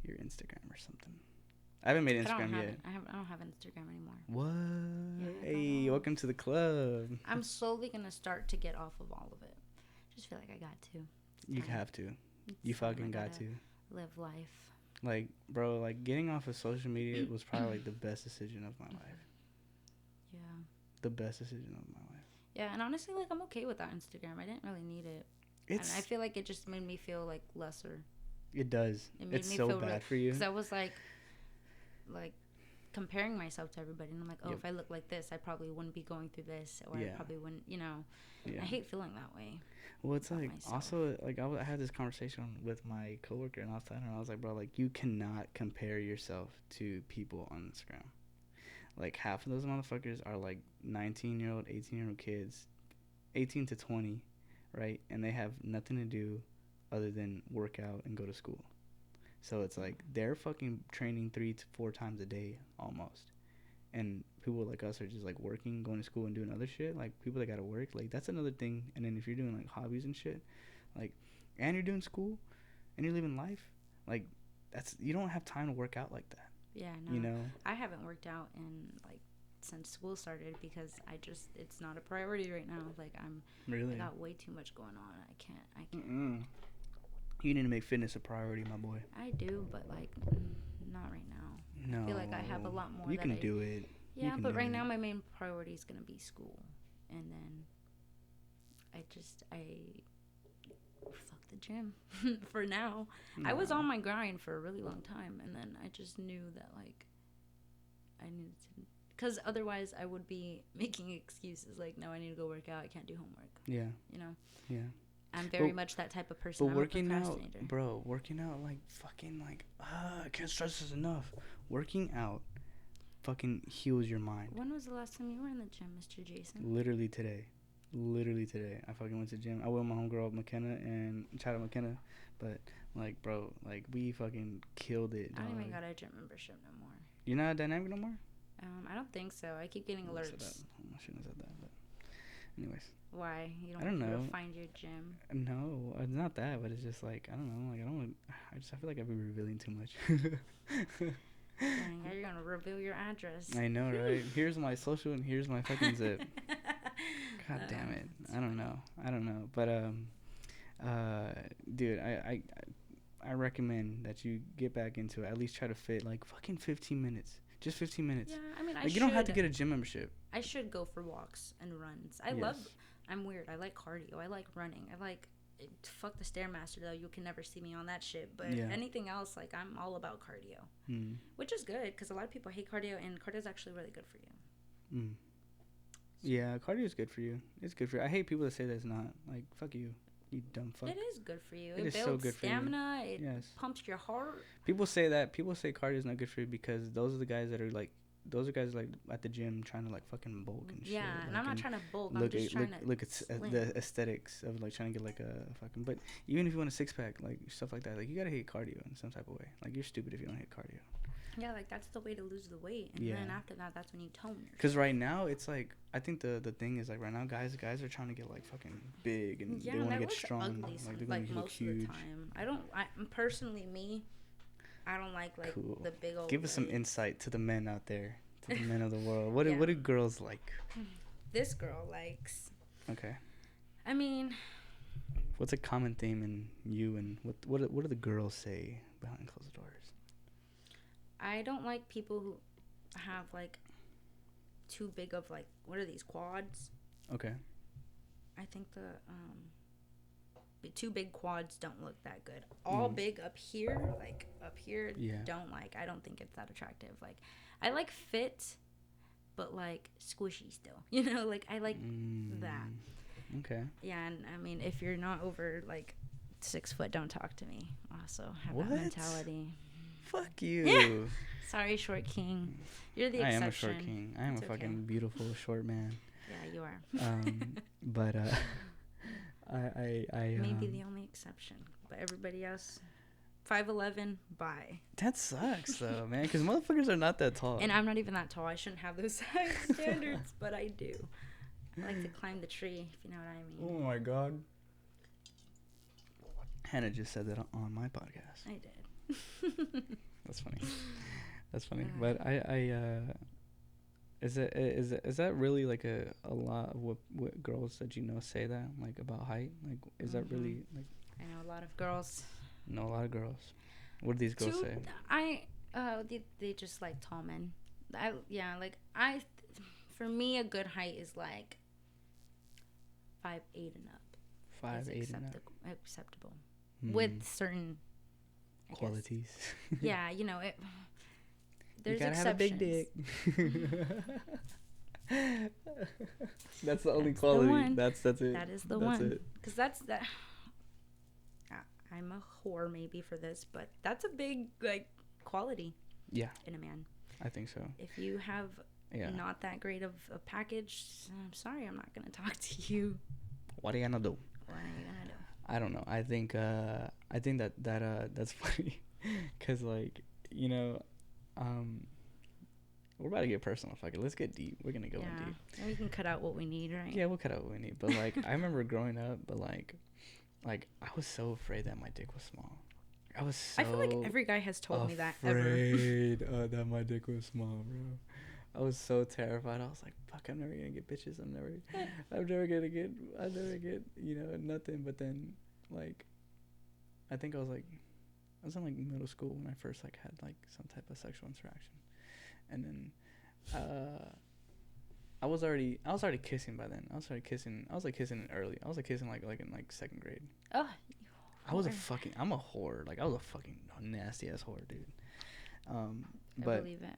your Instagram or something. I haven't made Instagram yet. I don't have Instagram anymore. What? Yeah, hey, welcome to the club. I'm slowly gonna start to get off of all of it. Just feel like I got to. You have to. You fucking got to. Live life. Like, bro, like getting off of social media was probably like the best decision of my life. Yeah. The best decision of my life. Yeah, and honestly, like I'm okay without Instagram. I didn't really need it. And I feel like it just made me feel like lesser. It does. It's so bad for you. Because I was like comparing myself to everybody, and I'm like, if I look like this, I probably wouldn't be going through this, or I probably wouldn't, I hate feeling that way. Well, it's like myself. Also like I had this conversation with my coworker, and I was telling her, I was like, bro, like you cannot compare yourself to people on Instagram. Like half of those motherfuckers are like 19-year-old, 18-year-old kids, 18 to 20, right? And they have nothing to do other than work out and go to school. So it's like they're fucking training 3 to 4 times a day almost. And people like us are just like working, going to school and doing other shit. Like people that gotta work, like that's another thing. And then if you're doing like hobbies and shit, like, and you're doing school and you're living life, like that's, you don't have time to work out like that. Yeah, no. You know? I haven't worked out in like since school started because it's not a priority right now. Like I got way too much going on. I can't. Mm-mm. You need to make fitness a priority, my boy. I do, but like not right now. No. I feel like I have a lot more. You can do it. Yeah, but right now my main priority is gonna be school, and then I fuck the gym for now. No. I was on my grind for a really long time, and then I just knew that like I needed to, because otherwise I would be making excuses like, no, I need to go work out. I can't do homework. Yeah. You know. Yeah. I'm very much that type of person. But working out, bro, like fucking like, I can't stress this enough. Working out fucking heals your mind. When was the last time you were in the gym, Mr. Jason? Literally today. I fucking went to the gym. I went with my homegirl McKenna and shout out McKenna. But like, bro, like we fucking killed it. Dog. I don't even got a gym membership no more. You're not dynamic no more? I don't think so. I keep getting alerts. I shouldn't have said that, but anyways. Why? You I don't know. Find your gym? No, it's not that, but it's just like, I don't know. Like, I feel like I've been revealing too much. Dang, you're going to reveal your address. I know, right? Here's my social and here's my fucking zip. God damn it. I don't know. But, dude, I recommend that you get back into it. At least try to fit, like, fucking 15 minutes. Just 15 minutes. Yeah, I mean, like, you don't have to get a gym membership. I should go for walks and runs. I'm weird. I like cardio. I like running. I like, fuck the Stairmaster though. You can never see me on that shit. But anything else, like I'm all about cardio, which is good because a lot of people hate cardio, and cardio is actually really good for you. Yeah, cardio is good for you. It's good for you. I hate people that say that it's not. Like, fuck you, you dumb fuck. It is good for you. It is builds so good stamina. For you. It pumps your heart. People say that. People say cardio is not good for you because those are the guys that are like. Those are guys like at the gym trying to like fucking bulk and shit. Yeah, and like, I'm not trying to bulk. I'm just trying to look at the aesthetics of like trying to get like a fucking. But even if you want a 6-pack, like stuff like that, like you gotta hate cardio in some type of way. Like you're stupid if you don't hate cardio. Yeah, like that's the way to lose the weight, and then after that, that's when you tone yourself. Because right now it's like I think the thing is like right now guys are trying to get like fucking big and they want to get strong. Ugly, like they're gonna look huge. Most of the time, I'm personally me. I don't like cool. The big old. Give us some insight to the men out there. To the men of the world. What do girls like? This girl likes. Okay. I mean, What's a common theme in you, and what do the girls say behind closed doors? I don't like people who have like too big of like, what are these, quads? Okay. I think the too big quads don't look that good. All big up here, don't like. I don't think it's that attractive. Like, I like fit, but like squishy still. You know, like I like that. Okay. Yeah, and I mean, if you're not over like 6 foot, don't talk to me. Also have What? that mentality. Fuck you. Yeah. Sorry, short king. You're the exception. I am a short king. I am a fucking beautiful short man. Yeah, you are. But I maybe the only exception, but everybody else 5'11", bye. That sucks though, man, because motherfuckers are not that tall. And I'm not even that tall. I shouldn't have those size standards, but I do. I like to climb the tree, if you know what I mean. Oh my god. Hannah just said that on my podcast. I did. That's funny. That's funny. But is that really like a lot of what girls that you know say that, like, about height? Like, is that really like? I know a lot of girls. Know a lot of girls. What do these girls say? They just like tall men. For me, a good height is like 5'8" and up. 5'8" and up. Acceptable. With certain qualities. Yeah, you know it. There's you gotta exceptions. have a big dick. That's the only quality. That's it. That is the one. Because that's that. I'm a whore maybe for this, but that's a big like quality. Yeah. In a man. I think so. If you have not that great of a package, I'm sorry, I'm not gonna talk to you. What are you gonna do? What are you gonna do? I don't know. I think that's funny, cause like, you know, we're about to get personal. Fuck it, let's get deep. We're gonna go in deep. And we can cut out what we need, right? Yeah, we'll cut out what we need. But like, I remember growing up, but like I was so afraid that my dick was small. I feel like every guy has told me that ever. Afraid that my dick was small, bro. I was so terrified. I was like, fuck, I'm never gonna get bitches. I'm never gonna get, you know, nothing. But then, like, I think I was in like middle school when I first like had like some type of sexual interaction, and then, I was already kissing by then. I was like kissing early. I was like kissing like in like 2nd grade. Oh. I'm a whore. Like, I was a fucking nasty ass whore, dude. But I believe it.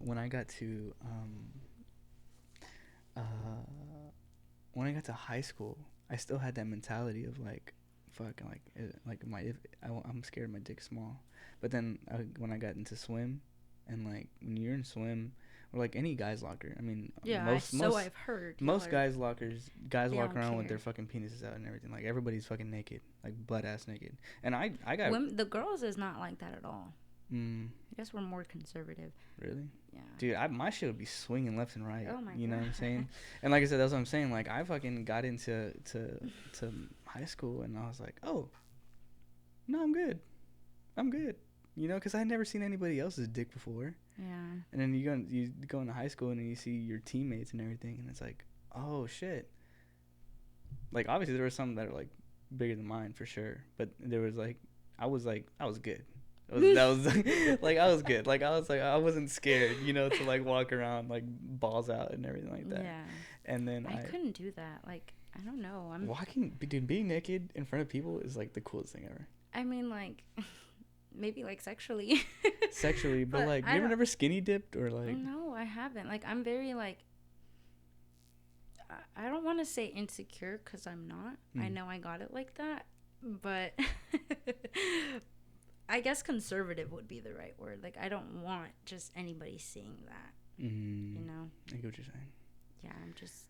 When I got to high school, I still had that mentality of like, fuck, I'm scared my dick's small. But then when I got into swim, and like when you're in swim, or like any guy's locker, I mean, I've heard. Most guys' lockers, walk around with their fucking penises out and everything. Like, everybody's fucking naked, like butt ass naked. And I got the girls is not like that at all. I guess we're more conservative. Really? Yeah. Dude, my shit would be swinging left and right. Oh my God. You know what I'm saying? And like I said, that's what I'm saying. Like, I fucking got into high school, and I was like, oh, no, I'm good. You know, because I had never seen anybody else's dick before. Yeah. And then you go into high school, and then you see your teammates and everything, and it's like, oh shit. Like, obviously there were some that are like bigger than mine for sure, but there was like I was good. I was like, I was good. Like, I wasn't scared, you know, to like walk around like balls out and everything like that. Yeah. And then I couldn't do that. Like, I don't know. Being naked in front of people is like the coolest thing ever. I mean, like, maybe like sexually. But like, you ever skinny dipped or like? No, I haven't. Like, I'm very like, I don't want to say insecure, because I'm not. I know I got it like that, but I guess conservative would be the right word. Like, I don't want just anybody seeing that. You know? I get what you're saying. Yeah, I'm just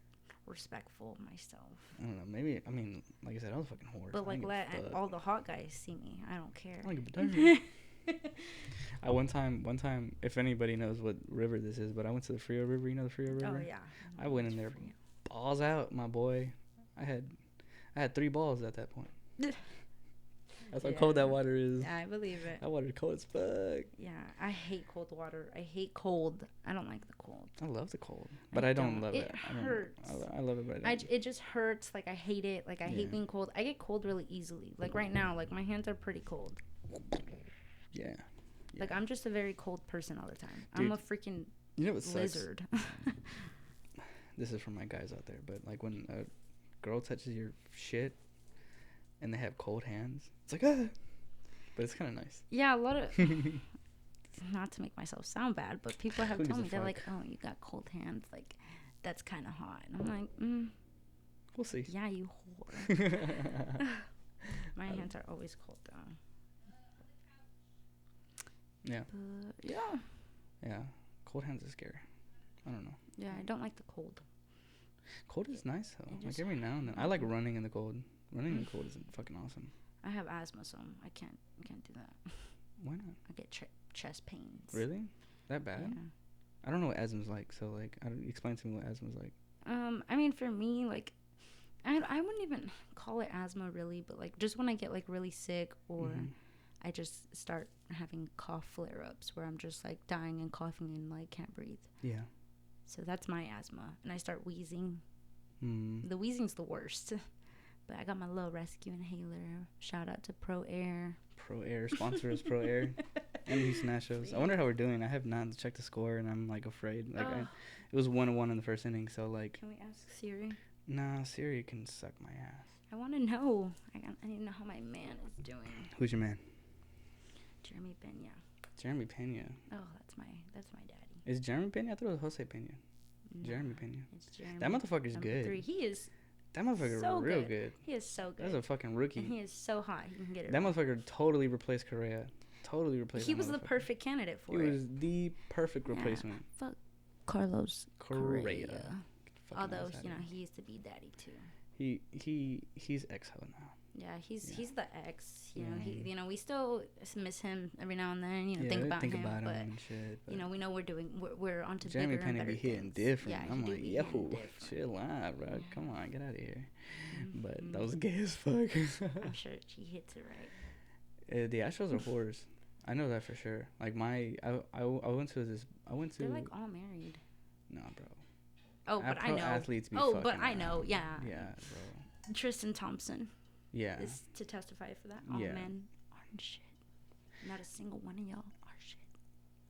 respectful of myself. I don't know. Maybe, I mean, like I said, I was a fucking whore. But like, let all the hot guys see me. I don't care. I don't give a damn. One time, if anybody knows what river this is, but I went to the Frio River. You know the Frio River? Oh yeah. I went in there, balls out, my boy. I had 3 balls at that point. That's how cold that water is. Yeah, I believe it. That water is cold as fuck. Yeah, I hate cold water. I hate cold. I don't like the cold. I love the cold, but I don't love it. It hurts. I love it, but I don't. It just hurts. Like, I hate it. Like, I hate being cold. I get cold really easily. Like, right now, like, my hands are pretty cold. Yeah. Like, I'm just a very cold person all the time. Dude, I'm a freaking lizard. This is for my guys out there, but, like, when a girl touches your shit and they have cold hands, it's like, ah. But it's kind of nice. Yeah, a lot of... Not to make myself sound bad, but people have told me, they're like, oh, you got cold hands. Like, that's kind of hot. And I'm like, we'll see. Yeah, you whore. My hands are always cold, though. Yeah. But, yeah. Yeah. Cold hands are scary. I don't know. Yeah, I don't like the cold. Cold is nice, though. Like, every now and then. I like running in the cold. Running in the cold is fucking awesome. I have asthma, so I can't do that. Why not? I get chest pains. Really? That bad? Yeah. I don't know what asthma's like, so, like, explain to me what asthma's like. I mean, for me, like, I wouldn't even call it asthma, really, but, like, just when I get, like, really sick or I just start having cough flare-ups where I'm just, like, dying and coughing and, like, can't breathe. Yeah. So that's my asthma. And I start wheezing. The wheezing's the worst. But I got my little rescue inhaler. Shout out to Pro Air. Pro Air. Sponsor us, Pro Air. And Houston Astros. I wonder how we're doing. I have not checked the score, and I'm, like, afraid. Like, it was 1-1 in the first inning, so, like... Can we ask Siri? Nah, Siri can suck my ass. I want to know. I need to know how my man is doing. Who's your man? Jeremy Pena. Jeremy Pena. Oh, that's my daddy. Is Jeremy Pena? I thought it was Jose Pena. No, Jeremy Pena. It's Jeremy. That motherfucker's good. 3. He is... That motherfucker so real good. good. He is so good. That's a fucking rookie. And he is so hot. He can get it. That motherfucker totally replaced Correa. Totally replaced. He was the perfect candidate for it. He was the perfect replacement. Fuck Carlos Correa. Although, you know, he used to be daddy too. He's ex-ho now. Yeah, he's the ex. You know, we still miss him every now and then. You know, think about him, but and shit. But you know, we know we're onto Jeremy bigger and Pena better be hitting things. different. Yeah, I'm like, yo, chill out, bro. Come on, get out of here. But that was gay as fuck. I'm sure she hits it right. The Astros are whores. I know that for sure. Like I went to. They're like all married. Nah, bro. Oh, but I know. Athletes be but I know. Yeah. Yeah, bro. Tristan Thompson. Yeah. Is to testify for that. All men aren't shit. Not a single one of y'all are shit.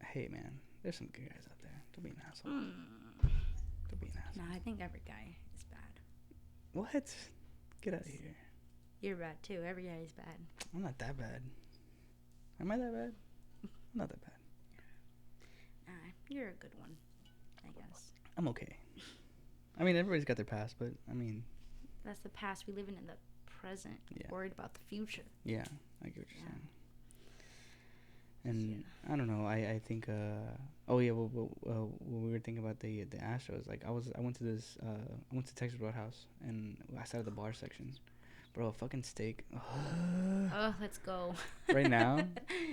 Hey, man. There's some good guys out there. Don't be an asshole. Don't be an asshole. Nah, I think every guy is bad. What? Get out of here. You're bad, too. Every guy is bad. I'm not that bad. Am I that bad? I'm not that bad. You're a good one, I guess. I'm okay. I mean, everybody's got their past, but, I mean... That's the past. We live in the present. Yeah. Worried about the future. Yeah, I get what you're saying. And I don't know. I think. Oh yeah. Well, when we were thinking about the Astros, like I went to Texas Roadhouse and I sat at the bar section. Bro, a fucking steak. Oh, let's go. Right now,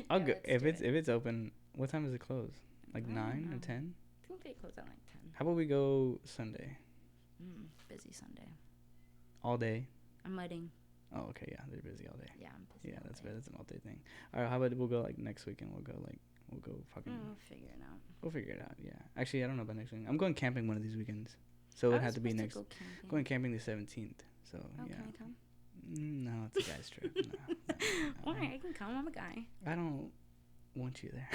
I'll go if it's open. What time does it close? Like 9 or 10? I think they close at like 10. How about we go Sunday? Busy Sunday. All day. I'm wedding. Oh, okay, yeah, they're busy all day. Yeah, I'm busy. Yeah, that's bad. That's an all day thing. All right, how about we'll go like next weekend? We'll go fucking. We'll figure it out. We'll figure it out. Yeah, actually, I don't know about next week. I'm going camping one of these weekends, so it had to be next. Going camping the 17th. So yeah. Can I come? No, it's a guy's trip. No. Why? I can come. I'm a guy. I don't want you there.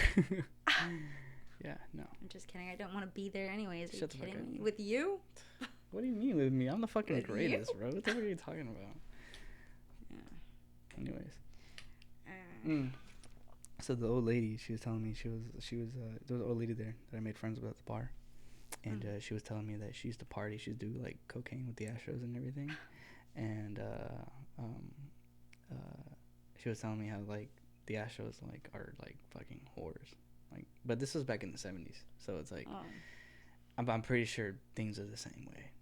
Yeah, no. I'm just kidding. I don't want to be there anyways. Are Shut you the fuck kidding up. me? With you? What do you mean with me? I'm the fucking With greatest, you? bro. What the fuck are you talking about? Yeah. Anyways. So the old lady, she was telling me there was an old lady there that I made friends with at the bar, and she was telling me that she used to party. She used to do like cocaine with the Astros and everything, and she was telling me how like the Astros like are like fucking whores, like. But this was back in the 70s, so it's like I'm pretty sure things are the same way.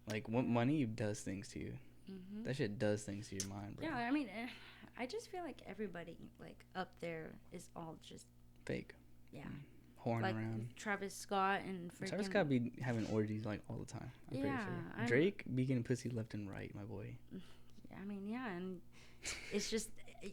Like what money does things to you. Mm-hmm. That shit does things to your mind, bro. Yeah, I mean, I just feel like everybody like up there is all just fake. Yeah. Whoring like around. Travis Scott and freaking. Travis Scott be having orgies like all the time. I'm pretty sure. Drake be getting pussy left and right, my boy. I mean, yeah, and it's just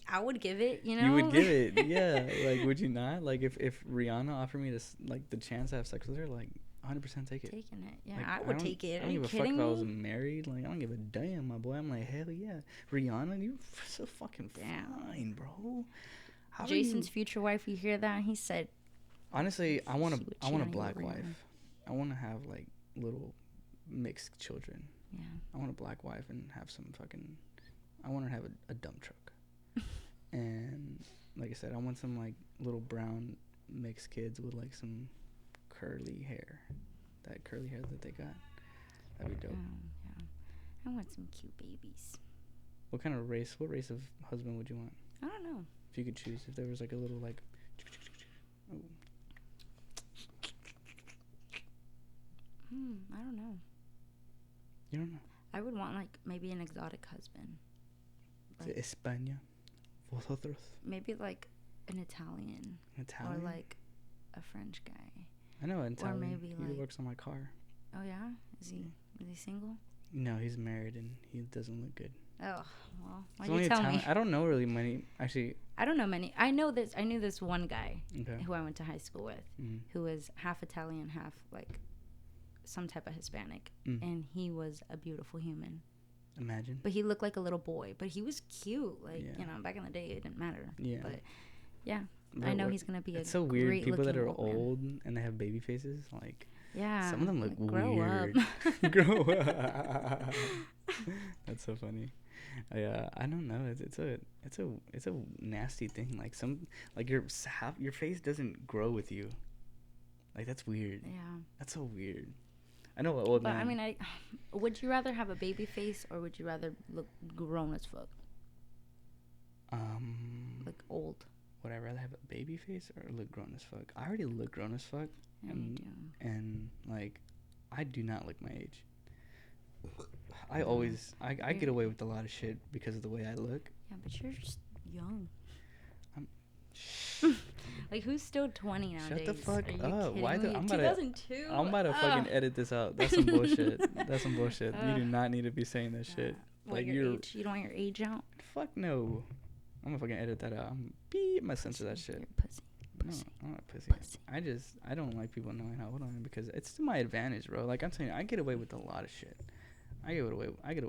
I would give it, you know. You would give it, yeah. Like, would you not? Like, if Rihanna offered me this, like, the chance to have sex with her, like, 100% take it. Taking it. Yeah, Like, I would take it. I don't give a fuck if I was married. Like, I don't give a damn, my boy. I'm like, hell yeah. Rihanna, you so fucking fine, bro. Jason's future wife, you hear that? He said, honestly, I want a black wife. I want to have, like, little mixed children. Yeah. I want a black wife and have some fucking... I want her to have a dump truck. And, like I said, I want some, like, little brown mixed kids with, like, some curly hair. That curly hair that they got. That'd be dope. Yeah. I want some cute babies. What race of husband would you want? I don't know. If you could choose, if there was like a little like... Oh. I don't know. You don't know? I would want like maybe an exotic husband. Like, España? Vosotros? Maybe like an Italian. Italian? Or like a French guy. I know an Italian. Or maybe he like... works on my car. Oh yeah? Is he single? No, he's married and he doesn't look good. Oh, well, why you tell me? I don't know really many, actually. I don't know many. I knew this one guy who I went to high school with, who was half Italian, half like some type of Hispanic, and he was a beautiful human. Imagine. But he looked like a little boy, but he was cute. Like, you know, back in the day, it didn't matter. Yeah. But yeah, I know he's gonna be it's so weird. People that are old and they have baby faces, like. Yeah. Some of them look weird. Grow up. That's so funny. Yeah, I don't know. It's a nasty thing. Like your face doesn't grow with you. Like that's weird. Yeah. That's so weird. I know what old man. But I mean, would you rather have a baby face or would you rather look grown as fuck? Like old. Would I rather have a baby face or look grown as fuck? I already look grown as fuck. Yeah, you do. And like, I do not look my age. I get away with a lot of shit because of the way I look. Yeah, but you're just young. Like, who's still 20 nowadays? Shut the fuck up. Why the? I'm 2002. I'm about to fucking edit this out. That's some bullshit. That's some bullshit. You do not need to be saying that shit. Like your age. You don't want your age out? Fuck no. I'm gonna fucking edit that out. I'm beep my censor that shit. You're a pussy. No, I'm not a pussy. I don't like people knowing how old I am because it's to my advantage, bro. Like I'm telling you, I get away with a lot of shit. I get away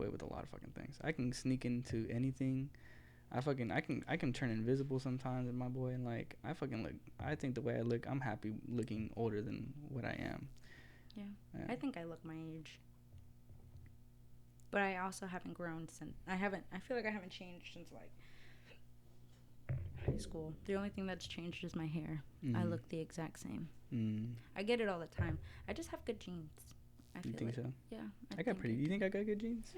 with a lot of fucking things. I can sneak into anything. I can turn invisible sometimes, and my boy, and like I think the way I look, I'm happy looking older than what I am. Yeah. I think I look my age. But I also haven't grown since I feel like I haven't changed since like high school. The only thing that's changed is my hair. I look the exact same. I get it all the time. I just have good genes. You think so? Yeah. You think I got good genes?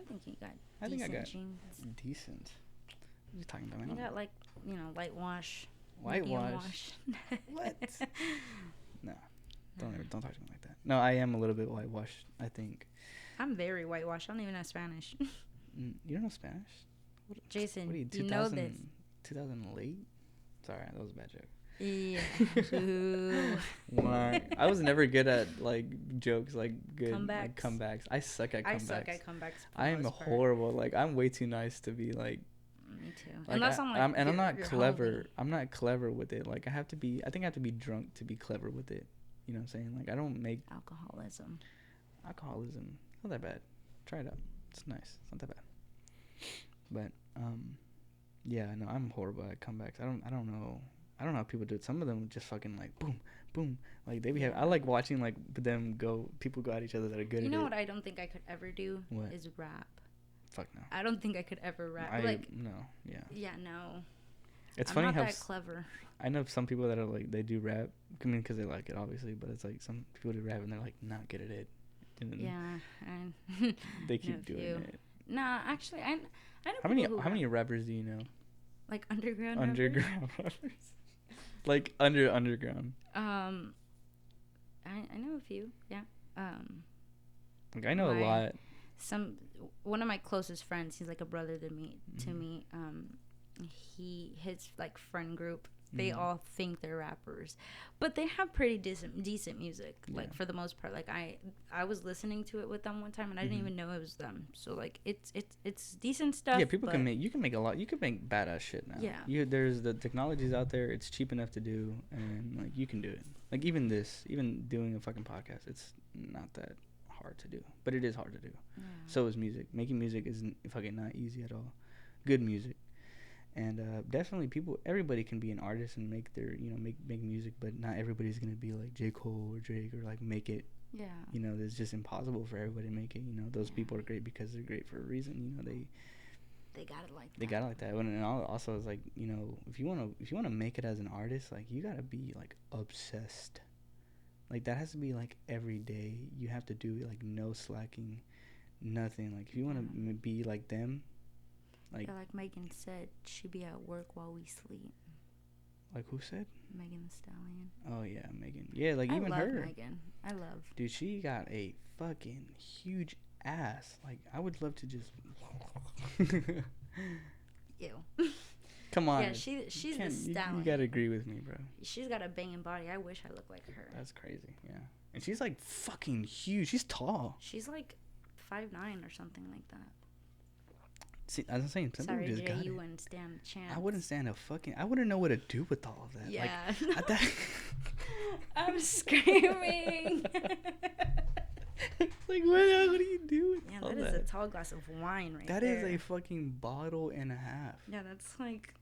I think you got genes. Decent. What are you talking about, man? You got like, whitewash. Whitewash? What? No. Don't talk to me like that. No, I am a little bit whitewashed, I think. I'm very whitewashed. I don't even know Spanish. You don't know Spanish? Jason, what are you, you know this. 2000 late? Sorry, that was a bad joke. Yeah. I was never good at like jokes, like good comebacks. I suck at comebacks. I am horrible. Like I'm way too nice to be like. Me too. Like, unless I'm not clever. I'm not clever with it. Like I think I have to be drunk to be clever with it. You know what I'm saying? Like I don't make alcoholism. Not that bad. Try it out. It's nice. It's not that bad. But yeah, no, I'm horrible at comebacks. I don't know how people do it. Some of them just fucking like boom, boom. Like they be having, I like watching like people go at each other that are good at it. You know what I don't think I could ever do is rap. Fuck no. I don't think I could ever rap. No, yeah. Yeah, no. It's I'm funny not how that clever. I know some people that are like they do rap. I mean, because they like it, obviously. But it's like some people do rap and they're like not good at it. And yeah, they keep doing it. Nah, actually, I know how many rappers do you know? Like underground rappers? Like underground. I know a few. Yeah. Like I know a lot. One of my closest friends, he's like a brother to me. His like friend group, they all think they're rappers, but they have pretty decent music. Like for the most part, like I was listening to it with them one time and I didn't even know it was them. So like it's decent stuff. Yeah, people you can make a lot. You can make badass shit now. Yeah. There's the technologies out there. It's cheap enough to do, and like you can do it. Like even doing a fucking podcast, it's not that hard to do, but it is hard to do. Yeah. So is music. Making music isn't fucking not easy at all. Good music. And definitely everybody can be an artist and make their, make music, but not everybody's going to be like J. Cole or Drake or like make it. Yeah. It's just impossible for everybody to make it. Those people are great because they're great for a reason. They got it like that. They got it like that. And also it's like, if you want to make it as an artist, like you got to be like obsessed. Like that has to be like every day. You have to do like no slacking, nothing. Like if you want to be like them, like Megan said, she be at work while we sleep. Like who said? Megan Thee Stallion. Oh yeah, Megan. Yeah, like even her. I love Megan. I love. Dude, she got a fucking huge ass. Like I would love to just. Ew. Come on. Yeah, she's the stallion. You gotta agree with me, bro. She's got a banging body. I wish I looked like her. That's crazy. Yeah, and she's like fucking huge. She's tall. She's like 5'9" or something like that. See, as I'm saying, some people just got it. You wouldn't stand a chance. I wouldn't stand a fucking. I wouldn't know what to do with all of that. Yeah. Like, I'm screaming. Like what do you do with all that? That is a tall glass of wine right there. That is a fucking bottle and a half. Yeah, that's like.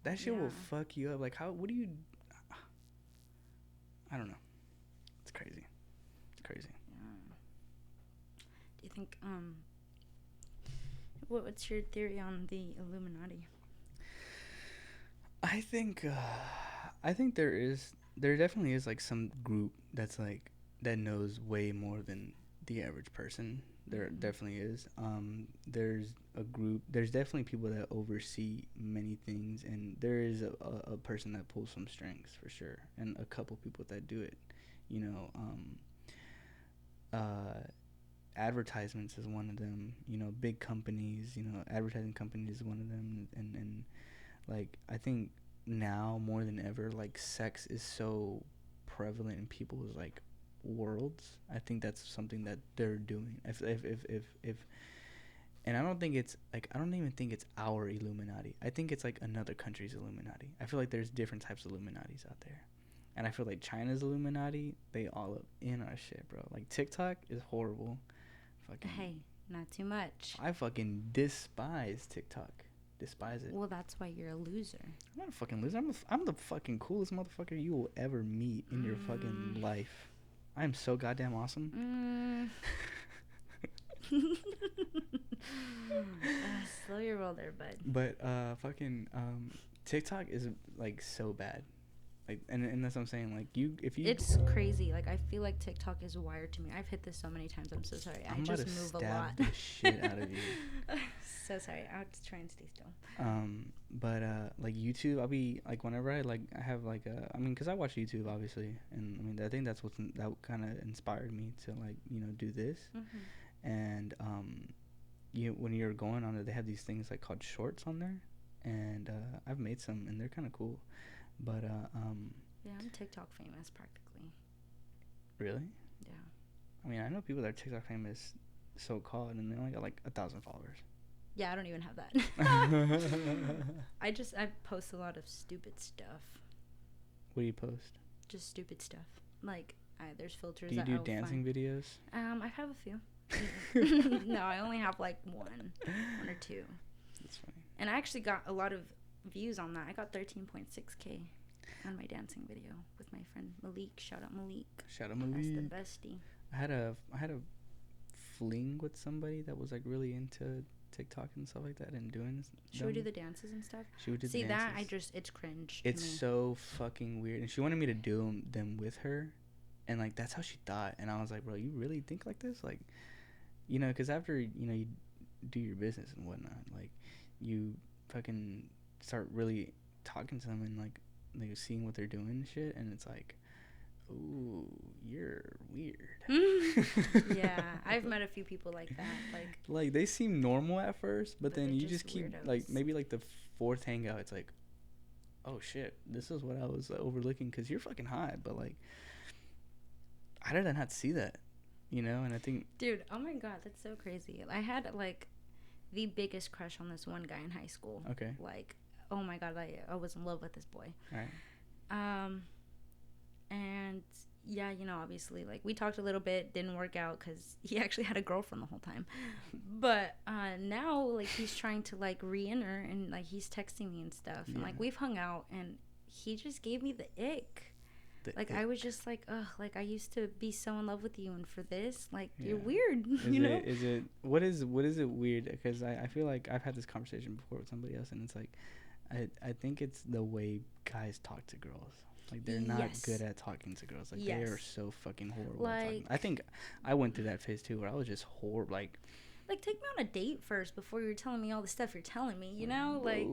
That shit will fuck you up. Like what do you? I don't know. It's crazy. It's crazy. Yeah. Do you think what's your theory on the Illuminati? I think there definitely is like some group that's like that knows way more than the average person. There definitely is. There's a group. There's definitely people that oversee many things, and there is a person that pulls some strings for sure, and a couple people that do it. Advertisements is one of them. Big companies. Advertising companies is one of them, and like I think now more than ever, like sex is so prevalent in people's like worlds. I think that's something that they're doing. If and I don't even think it's our Illuminati. I think it's like another country's Illuminati. I feel like there's different types of Illuminatis out there. And I feel like China's Illuminati, they all up in our shit, bro. Like TikTok is horrible. Hey, not too much. I fucking despise TikTok. Despise it. Well, that's why you're a loser. I'm not a fucking loser. I'm the fucking coolest motherfucker you will ever meet in your fucking life. I am so goddamn awesome. Slow your roll there, bud. But TikTok is like so bad. Like and that's what I'm saying. Like it's crazy. Like I feel like TikTok is wired to me. I've hit this so many times. I'm so sorry. I just move a lot. I'm about to stab the shit out of you. So sorry. I'll just try and stay still. But like YouTube, I'll be like whenever I have like because I watch YouTube obviously, and I mean I think that's that kind of inspired me to like do this. And when you're going on it, they have these things like called shorts on there, and I've made some and they're kind of cool. But yeah, I'm TikTok famous practically. Really? Yeah. I mean, I know people that are TikTok famous, so called, and they only got like 1,000 followers. Yeah, I don't even have that. I post a lot of stupid stuff. What do you post? Just stupid stuff. Like there's filters. Do you do dancing videos? I have a few. No, I only have like one or two. That's funny. And I actually got a lot of views on that. I got 13.6K on my dancing video with my friend Malik. Shout out Malik. That's the bestie. I had a fling with somebody that was like really into TikTok and stuff like that and doing. She would do the dances and stuff. She would do the dances. It's cringe. It's so fucking weird, and she wanted me to do them with her, and like that's how she thought, and I was like, bro, you really think like this, like, because after you do your business and whatnot, like you fucking start really talking to them and like seeing what they're doing and shit, and it's like, ooh, you're weird. Yeah, I've met a few people like that. Like they seem normal at first, but then you just keep weirdos. like maybe like the fourth hangout, it's like, oh shit, this is what I was overlooking because you're fucking hot, but like, how did I not see that? And I think, dude, oh my god, that's so crazy. I had like the biggest crush on this one guy in high school. Okay. Like, oh my god, I was in love with this boy. All right. And yeah, you know, obviously, like, we talked a little bit, didn't work out because he actually had a girlfriend the whole time. But now, like, he's trying to, like, re-enter, and, like, he's texting me and stuff. Yeah. And, like, we've hung out, and he just gave me the ick. Like, I was just like, ugh, like, I used to be so in love with you, and for this, like, you're weird, you know? What is it weird? Because I feel like I've had this conversation before with somebody else, and it's like, I think it's the way guys talk to girls. Like, they're not good at talking to girls. Like, they are so fucking horrible at talking. I think I went through that phase, too, where I was just horrible. Like, take me on a date first before you're telling me all the stuff you're telling me, you know? Like,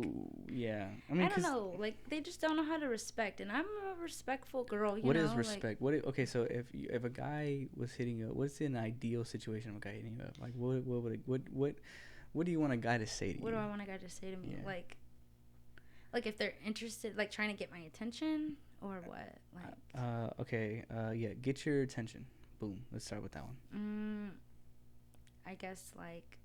yeah. I mean, I don't know. Like, they just don't know how to respect. And I'm a respectful girl, you know? What is respect? Like, okay, so if a guy was hitting you up, what's an ideal situation of a guy hitting you up? Like, what do you want a guy to say to you? What do I want a guy to say to me? Yeah. Like if they're interested, like, trying to get my attention or what? Like, yeah, get your attention. Boom. Let's start with that one. I guess like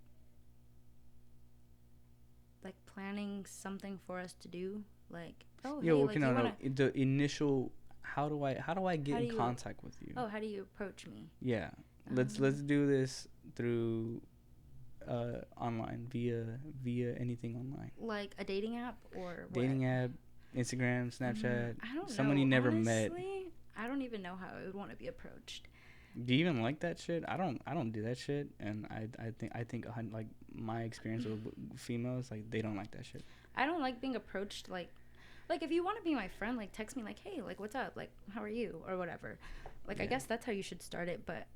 planning something for us to do. Like, oh, yeah, hey, no. The initial. How do I get in contact with you? Oh, how do you approach me? Yeah, let's do this through online via anything online. Like a dating app or what? Dating app, Instagram, Snapchat. I don't know. Someone you never met. I don't even know how I would want to be approached. Do you even like that shit? I don't do that shit, and I think like my experience with females, like, they don't like that shit. I don't like being approached like if you want to be my friend, like, text me like, hey, like, what's up, like, how are you, or whatever. Like, yeah. I guess that's how you should start it, but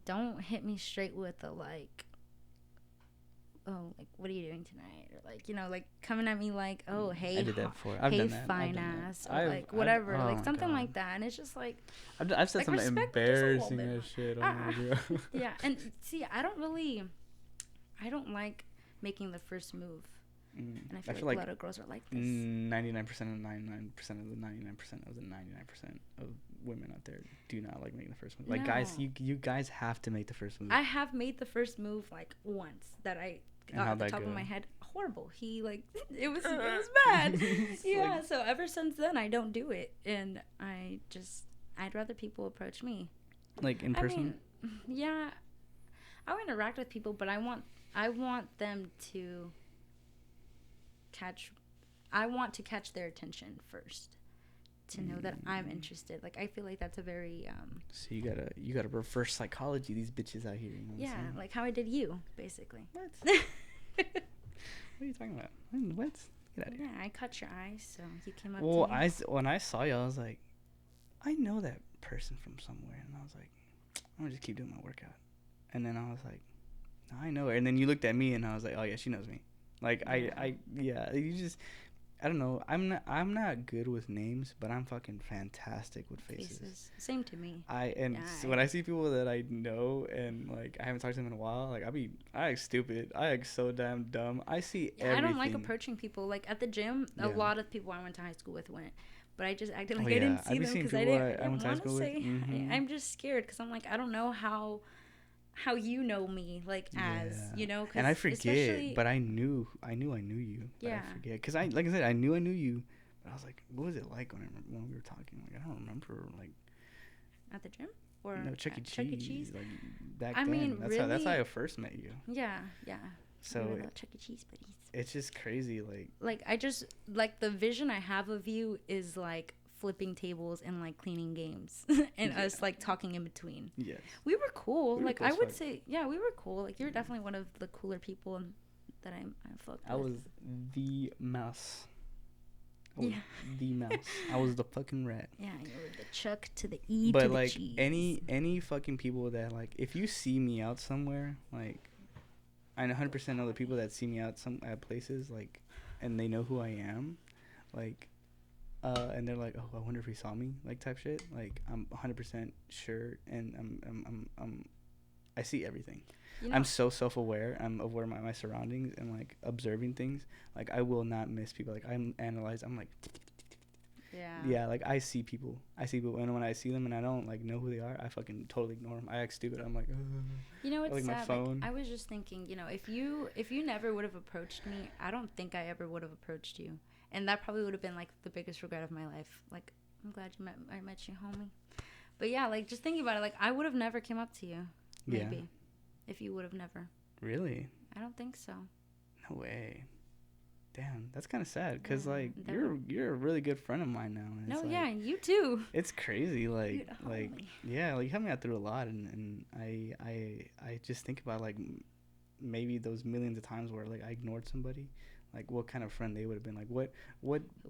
don't hit me straight with the like, oh, like, what are you doing tonight, or like, you know, like, coming at me like, oh, hey, I did that before. I've done that. Fine ass, or like whatever, like something like that, and it's just like I've said like, some embarrassing as shit. Yeah, and see, I don't like making the first move. And I feel like a lot of girls are like this. 99% of the 99% of the 99% of the 99% of women out there do not like making the first move. Like, guys, you guys have to make the first move. I have made the first move like once that I got at the top of my head. Horrible. He like it was bad. Yeah. Like, so ever since then, I don't do it, and I'd rather people approach me. Like in person. I mean, yeah, I would interact with people, but I want them to. I want to catch their attention first to know that I'm interested. Like, I feel like that's a very so you gotta reverse psychology these bitches out here, you know. Yeah, like how I did you, basically. What? What are you talking about? What? Get out of here. Yeah, I caught your eyes, so you came up to me. When I saw you, I was like, I know that person from somewhere, and I was like, I'm gonna just keep doing my workout. And then I was like, no, I know her. And then you looked at me, and I was like, oh yeah, she knows me. Like, yeah. You just, I don't know. I'm not good with names, but I'm fucking fantastic with faces. Same to me. When I see people that I know and like I haven't talked to them in a while, like I act stupid. I act so damn dumb. I see everything. I don't like approaching people. Like at the gym, a lot of people I went to high school with went, but I just acted like I didn't see them because I didn't want to say. I'm just scared because I'm like, I don't know how you know me, like, as you know, and I forget, but I knew you. Yeah, I forget because like I said, I knew you, but I was like, what was it like when we were talking? Like, I don't remember, like, at the gym or no, Chuck E. Cheese. Like, back I then, mean, that's how I first met you. Yeah. So Chuck E. Cheese buddies. It's just crazy, like I just like the vision I have of you is like flipping tables and like cleaning games and us like talking in between. Yes. We were cool. Like I would say, yeah, we were cool. Like you're definitely one of the cooler people that I fucked with. I was the mouse. The mouse. I was the fucking rat. Yeah, you were the Chuck to the E but to like the cheese. any fucking people that like if you see me out somewhere, like I 100% know the people that see me out at places, like, and they know who I am, like. And they're like, oh, I wonder if he saw me, like, type shit. Like, I'm 100% sure, and I see everything. You know, I'm so self-aware. I'm aware of my surroundings and like observing things. Like, I will not miss people. Like, I'm like, yeah. Like, I see people, and when I see them and I don't like know who they are, I fucking totally ignore them. I act stupid. I'm like, you know, it's like sad. My phone. Like, I was just thinking, you know, if you never would have approached me, I don't think I ever would have approached you. And that probably would have been, like, the biggest regret of my life. Like, I'm glad I met you, homie. But yeah, like just thinking about it, like I would have never came up to you, maybe, if you would have never. Really? I don't think so. No way. Damn, that's kind of sad because like you're a really good friend of mine now. And no, like, yeah, you too. It's crazy, like Dude, yeah, like you helped me out through a lot, and I just think about like maybe those millions of times where like I ignored somebody, like what kind of friend they would have been, like what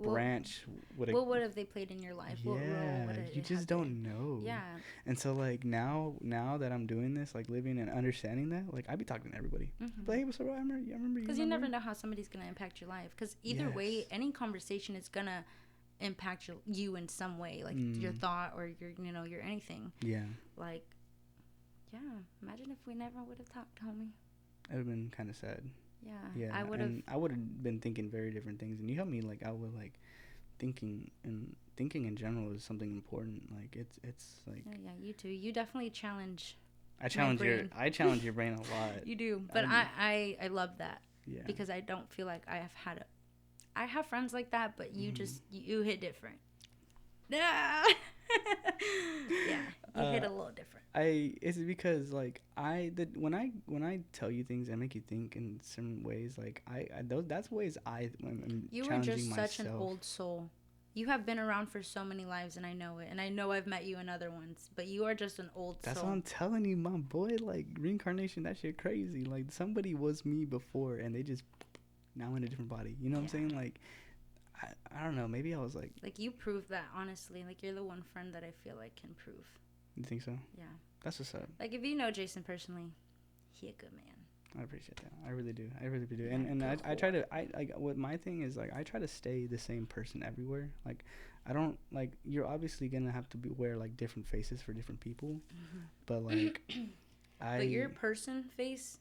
branch would what would have they played in your life? Yeah, what role would it you just don't know. Yeah. And so like now that I'm doing this, like living and understanding that, like I be talking to everybody. But hey, what's up? I remember. Because you never know how somebody's gonna impact your life. Because either way, any conversation is gonna impact you in some way, like your thought or your anything. Yeah. Like, yeah. Imagine if we never would have talked, homie. It would have been kind of sad. Yeah. Yeah. I would have been thinking very different things, and you helped me like out with like thinking in general is something important. Like it's like yeah, you too. You definitely challenge. I challenge your brain a lot. You do, but I love that. Yeah. Because I don't feel like I have friends like that, but you just you hit different. Yeah. Yeah, you hit a little different. It's because like when I tell you things, I make you think in certain ways. Like that's ways I'm you challenging are just myself. Such an old soul. You have been around for so many lives, and I know it. And I know I've met you in other ones, but you are just an old soul. That's what I'm telling you, my boy. Like reincarnation, that shit crazy. Like somebody was me before, and they just now in a different body. You know what I'm saying? Like I don't know. Maybe I was like you proved that, honestly. Like you're the one friend that I feel like can prove. You think so? Yeah. That's what's up. Like if you know Jason personally, he a good man. I appreciate that. I really do. Yeah, and I try to what my thing is like I try to stay the same person everywhere. Like I don't like you're obviously gonna have to wear like different faces for different people, but like But your person face,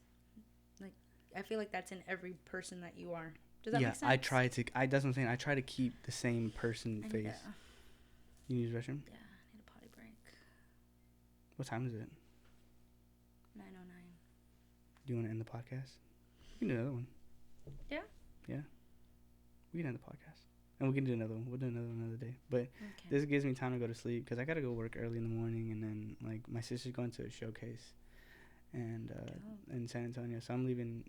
like I feel like that's in every person that you are. Does that make sense? That's what I'm saying. I try to keep the same person face. You need a restroom? Yeah, I need a potty break. What time is it? 9:09. Do you want to end the podcast? We can do another one. Yeah? Yeah. We can end the podcast. And we can do another one. We'll do another day. But this gives me time to go to sleep because I got to go work early in the morning. And then, like, my sister's going to a showcase and in San Antonio. So I'm leaving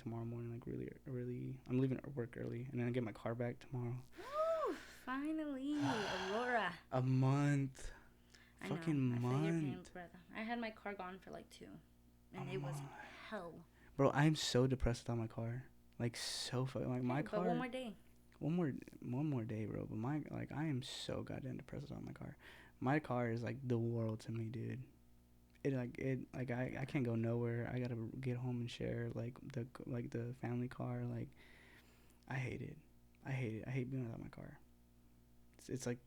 tomorrow morning, like, really early. I'm leaving work early. And then I get my car back tomorrow. Woo! Finally. Aurora. A month. I Fucking know. month. I feel your pain, brother. I had my car gone for, like, 2. And it was hell. Bro, I'm so depressed without my car. Like so fucking like my car. But one more day. One more day, bro. But I am so goddamn depressed without my car. My car is like the world to me, dude. I can't go nowhere. I gotta get home and share the family car. Like I hate it. I hate being without my car. It's like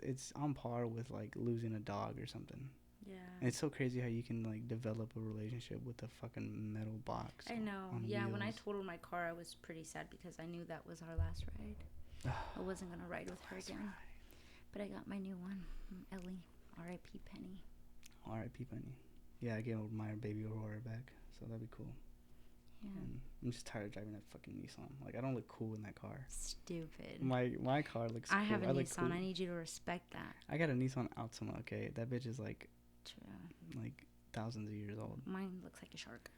it's on par with like losing a dog or something. Yeah. And it's so crazy how you can like develop a relationship with a fucking metal box. I know. Yeah, wheels. When I totaled my car, I was pretty sad because I knew that was our last ride. I wasn't gonna ride with her again. But I got my new one, Ellie. R.I.P. Penny. R.I.P. Penny. Yeah, I gave my baby Aurora back, so that'd be cool. Yeah. And I'm just tired of driving that fucking Nissan. Like I don't look cool in that car. Stupid. My car looks. I have a Nissan. Cool. I need you to respect that. I got a Nissan Altima. Okay, that bitch is like. True. Like thousands of years old. Mine looks like a shark.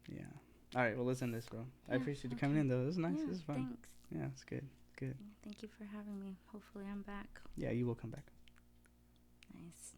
Yeah. All right. Well, let's end this, bro. Yeah, I appreciate you coming in, though. It was nice. Yeah, it was fun. Thanks. Yeah, it's good. Good. Thank you for having me. Hopefully, I'm back. Yeah, you will come back. Nice.